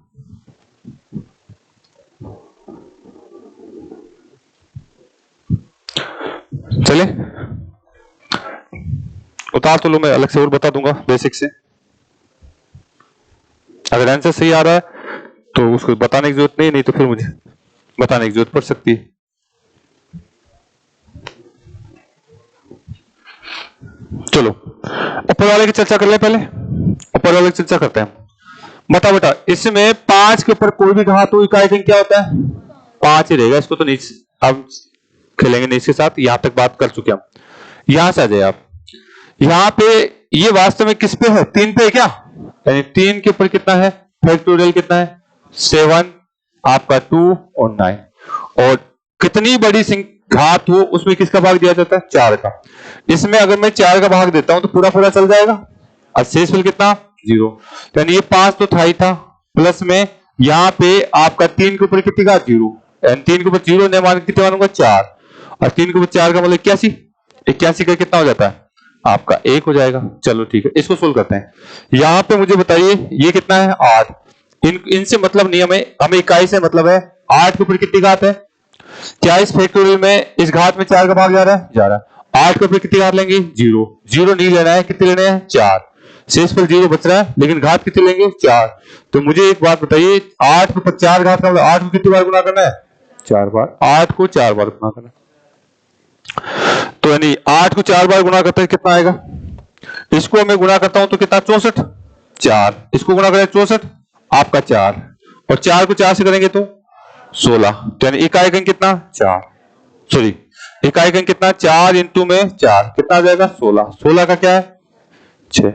चले उतार तो लो, मैं अलग से और बता दूंगा बेसिक से। अगर आंसर सही आ रहा है तो उसको बताने की जरूरत नहीं, नहीं तो फिर मुझे बताने की जरूरत पड़ सकती है। चलो ऊपर वाले की चर्चा कर ले, पहले ऊपर वाले की चर्चा करते हैं। बता बेटा, इसमें 5 के ऊपर कोई भी घात हो इकाई अंक क्या होता है 5 ही रहेगा। इसको तो नीचे हम खेलेंगे नहीं, इसके साथ यहां तक बात कर चुके हम। यहां से आ जाए आप, यहां पे ये वास्तव में किस पे है 3 पे है क्या, यानी 3 के ऊपर कितना है फैक्टोरियल कितना है 7, आपका 2 और 9, और कितनी बड़ी घात हो उसमें किसका भाग दिया जाता है 4 का। इसमें अगर मैं 4 का भाग देता हूं तो पूरा पूरा चल जाएगा और शेषफल कितना 0, यानी ये 5 तो था ही था, प्लस में यहां पे आपका 3 के ऊपर कितनी घात 0, यानी 3 के ऊपर 0 ने मान कितने मानूंगा 4, और 3 के ऊपर 4 का मतलब 81, 81 का कितना हो जाता है आपका 1 हो जाएगा। चलो ठीक है, इसको सोल्व करते हैं। यहां पे मुझे बताइए ये कितना है 8, इनसे मतलब नहीं, हमें इकाई से मतलब है 8 के ऊपर कितनी घात है, क्या इस फैक्टोरियल में इस घात में 4 का भाग जा रहा है, जा रहा है। 8 के ऊपर कितनी घात लेंगे 0, 0 नहीं लेना है, कितने लेने हैं 4, शेषफल 0 बच रहा है, लेकिन घात कितनी लेंगे 4। तो मुझे एक बात बताइए, 8 के ऊपर 4 घात का मतलब 8 को कितनी बार गुना करना है 4 बार, 8 को 4 बार गुना करना है। तो यानी 8 को 4 बार गुना करते हैं कितना आएगा, इसको मैं गुना करता हूं तो कितना 64, 4 इसको गुना करें 64 आपका 4, और 4 को 4 से करेंगे तो 16, तो यानी इकाई अंक कितना 4, सॉरी इकाई अंक कितना 4 इंटू में 4 कितना आ जाएगा 16, 16 का क्या है 6।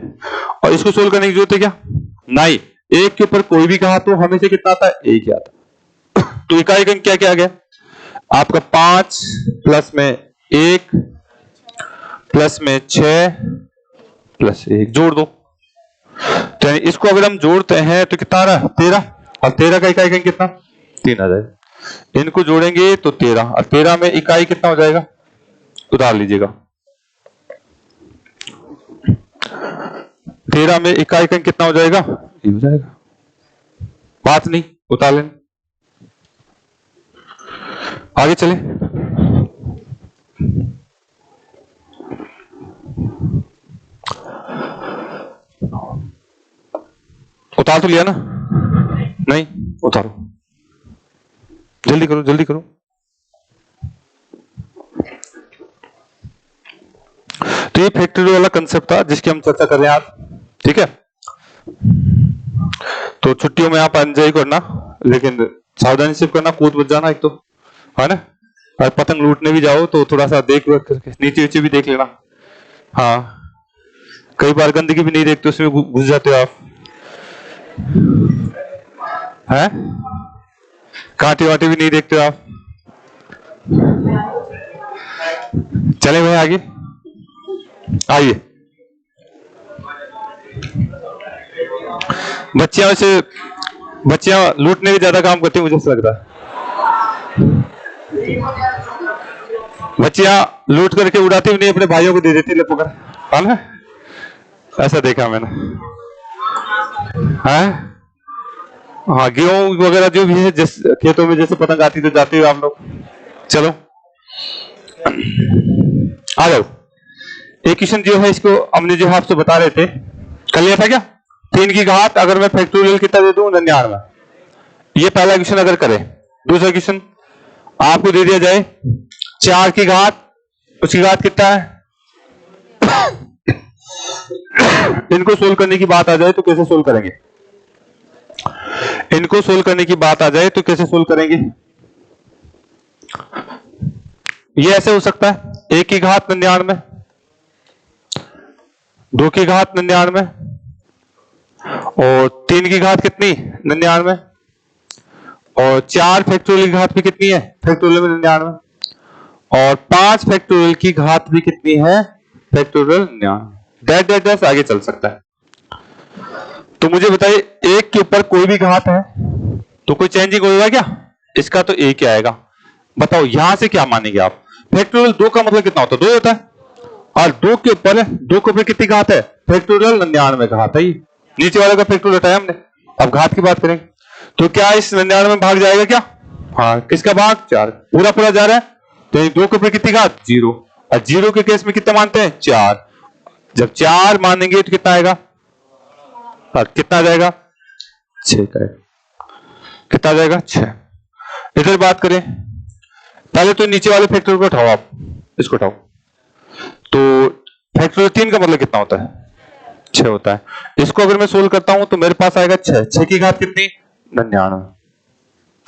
और इसको सोल्व करने की जरूरत है क्या नहीं, 1 के ऊपर कोई भी कहा तो हमेशा कितना आता है 1 ही आता। तो इकाई अंक क्या क्या आ गया आपका 5 प्लस में 1 प्लस में 6 प्लस 1 जोड़ दो, तो यानी इसको अगर हम जोड़ते हैं तो कितना आ रहा है 13, और 13 का इकाई अंक कितना 3 आ जाएगा। इनको जोड़ेंगे तो 13, और 13 में इकाई कितना हो जाएगा, उतार लीजिएगा, 13 में इकाई अंक कितना हो जाएगा, ये हो जाएगा, बात नहीं उतार लें। आगे चले, उतार तो लिया ना, नहीं उतारो, जल्दी करो जल्दी करो। तो ये फैक्टरी वाला कंसेप्ट था जिसकी हम चर्चा कर रहे हैं आज, ठीक है। तो छुट्टियों में आप एंजॉय करना, लेकिन सावधानी से करना, कूद बच जाना एक तो, है ना। और पतंग लूटने भी जाओ तो थोड़ा सा देख करके नीचे नीचे भी देख लेना। हाँ, कई बार गंदगी भी नहीं देखते, उसमें घुस जाते हो आप, हैं? कांटे वाटे भी नहीं देखते हो आप। चले भाई आगे, आइए। बच्चियां लूटने के ज्यादा काम करती है मुझे ऐसा लगता है। बच्चियां लूट करके उड़ाती भी नहीं, अपने भाइयों को दे देती ले पकड़, हाँ ना? ऐसा देखा मैंने। हाँ, हाँ, गेहूं वगैरह जो भी है, जिस खेतों में जैसे पतंग आती तो जाते हो आप लोग। चलो आ जाओ। एक क्वेश्चन जो है, इसको हमने जो है आपसे बता रहे थे, कर लिया था क्या? 3 की घात अगर मैं फैक्टोरियल कितना दे दूं? 99। ये पहला क्वेश्चन अगर करें। दूसरा क्वेश्चन आपको दे दिया जाए 4 की घात, उसकी घात कितना है? इनको सोल्व करने की बात आ जाए तो कैसे सोल्व करेंगे? इनको सोल्व करने की बात आ जाए तो कैसे सोल्व करेंगे? ये ऐसे हो सकता है 1 की घात 99, 2 की घात 99 और 3 की घात कितनी? 99 और 4 फैक्टोरियल की घात भी कितनी है? फैक्टोरियल में 99 और 5 फैक्टोरियल की घात भी कितनी है? फैक्टोरियल 99। डैश आगे चल सकता है। तो मुझे बताइए, 1 के ऊपर कोई भी घात है तो कोई चेंजिंग होगा क्या? इसका तो 1 ही आएगा। बताओ यहां से क्या मानेंगे आप? फैक्टोरियल 2 का मतलब कितना होता है? 2 होता है। और 2 के ऊपर कितनी घात है? फैक्टोरियल 99 घात है। नीचे वाले का फैक्टोरियल हटाया हमने, अब घात की बात करेंगे। तो क्या इस 99 में भाग जाएगा क्या? हाँ, किसका भाग? 4 पूरा जा रहा है। तो 2 के ऊपर कितनी घात? 0। और 0 के केस में कितना मानते हैं? 4। जब 4 मानेंगे तो कितना आएगा? कितना आ जाएगा? 6 का। कितना आ जाएगा? 6। इधर बात करें, पहले तो नीचे वाले फैक्टोरियल को उठाओ, आप इसको उठाओ। तो फैक्टोरियल 3 का मतलब कितना होता है? 6 होता है। इसको अगर मैं सोल्व करता हूं तो मेरे पास आएगा 6। 6 की घात कितनी? 99।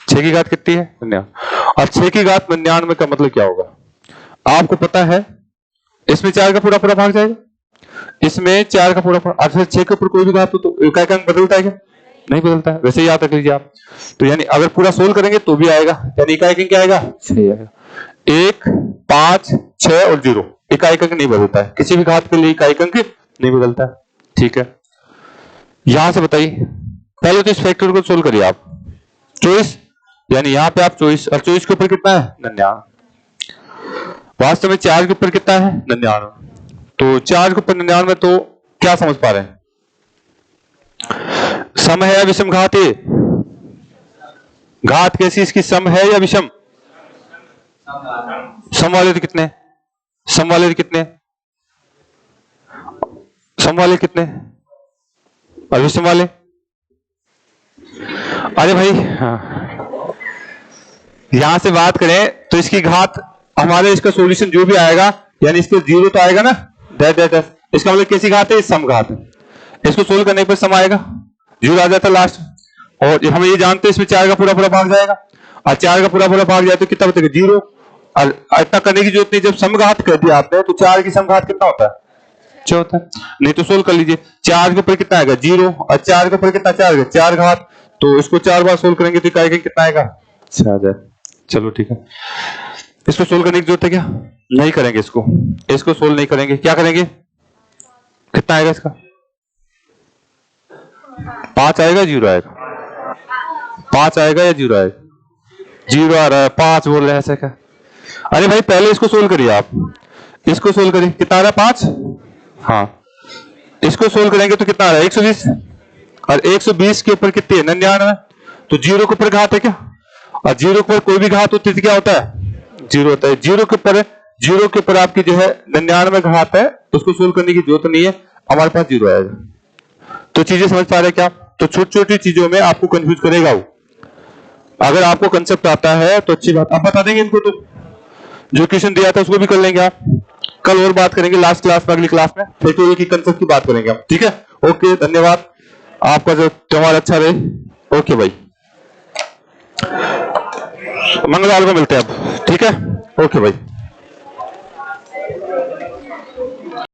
6 की घात कितनी है? 99। और 6 की घात 99 का मतलब क्या होगा आपको पता है? इसमें 4 का पूरा भाग जाएगा, इसमें 4 का पूरा। अच्छा, 6 के ऊपर कोई भी घात हो तो इकाई का अंक बदलता है क्या? नहीं बदलता है। वैसे ही याद रख लीजिए आप। तो यानी अगर पूरा सोल्व करेंगे तो भी आएगा, यानी इकाई अंक क्या आएगा? 6 आएगा। 1, 5, 6 और 0 इकाई अंक नहीं बदलता है। किसी भी घात के लिए इकाई अंक नहीं बदलता है। ठीक है, यहां से बताइए, पहले तो इस फैक्टर को सोल्व करिए आप। 24, यानी यहां पे आप 24, और 24 के ऊपर कितना है? 99। वास्तव में 4 के ऊपर कितना है? 99। तो 4 के ऊपर 99 तो क्या समझ पा रहे हैं? सम है या विषम घात? है घात कैसी? इसकी सम है या विषम? सम वाले तो कितने? सम वाले कितने? सम वाले कितने और विषम वाले? अरे भाई, हाँ, यहां से बात करें तो इसकी घात हमारे, इसका सॉल्यूशन जो भी आएगा, यानी इसके 0 तो आएगा ना। इसका मतलब कैसी घात है? सम घात है। इसको सोल्व करने पर सम आएगा, 0 आ जाता है लास्ट। और हम ये जानते हैं इसमें 4 का पूरा भाग जाएगा, और 4 का पूरा भाग जाए तो कितना बचेगा? 0। और इतना करने की जरूरत नहीं, जब समघात कर दिया आपने तो 4 की समघात कितना होता है? 6 होता है। नहीं तो सोल्व कर लीजिए, 4 के ऊपर कितना आएगा? 0। और 4 के ऊपर कितना? 4 4 घात। तो इसको 4 बार सोल्व करेंगे तो इकाई कितना आएगा? 6 आ जाए। चलो ठीक है, इसको सोल्व करने की जरूरत है क्या? नहीं करेंगे। इसको सोल्व नहीं करेंगे। क्या करेंगे? कितना आएगा इसका? 5 आएगा, 0 आएगा? 5 आएगा या 0 आएगा? 0 आ रहा है, 5 बोल रहे हैं ऐसे क्या? अरे भाई, पहले इसको सोल्व करिए आप। इसको सोल्व करिए, कितना आ रहा है? 5। हाँ, इसको सोल्व करेंगे तो कितना आ रहा है? 120। और 120 के ऊपर कितनी है? 99। तो 0 के ऊपर घात है क्या? और 0 के ऊपर कोई भी घात होती है क्या होता है? 0 होता है। 0 के ऊपर आपकी जो है 99 घात है, उसको सोल्व करने की जरूरत नहीं है, हमारे पास 0 आएगा। तो चीजें समझ पा रहे क्या? तो छोटी छोटी चीजों में आपको कंफ्यूज करेगा वो। अगर आपको कंसेप्ट आता है तो अच्छी बात, आप बता देंगे इनको, तो जो क्वेश्चन दिया था उसको भी कर लेंगे आप। कल और बात करेंगे लास्ट क्लास में, अगली क्लास में फैक्टोरियल की कंसेप्ट की बात करेंगे हम। ठीक है, ओके, धन्यवाद। आपका जो त्योहार अच्छा रहे। ओके भाई। मंगलवार को मिलते हैं अब, ठीक है, ओके भाई।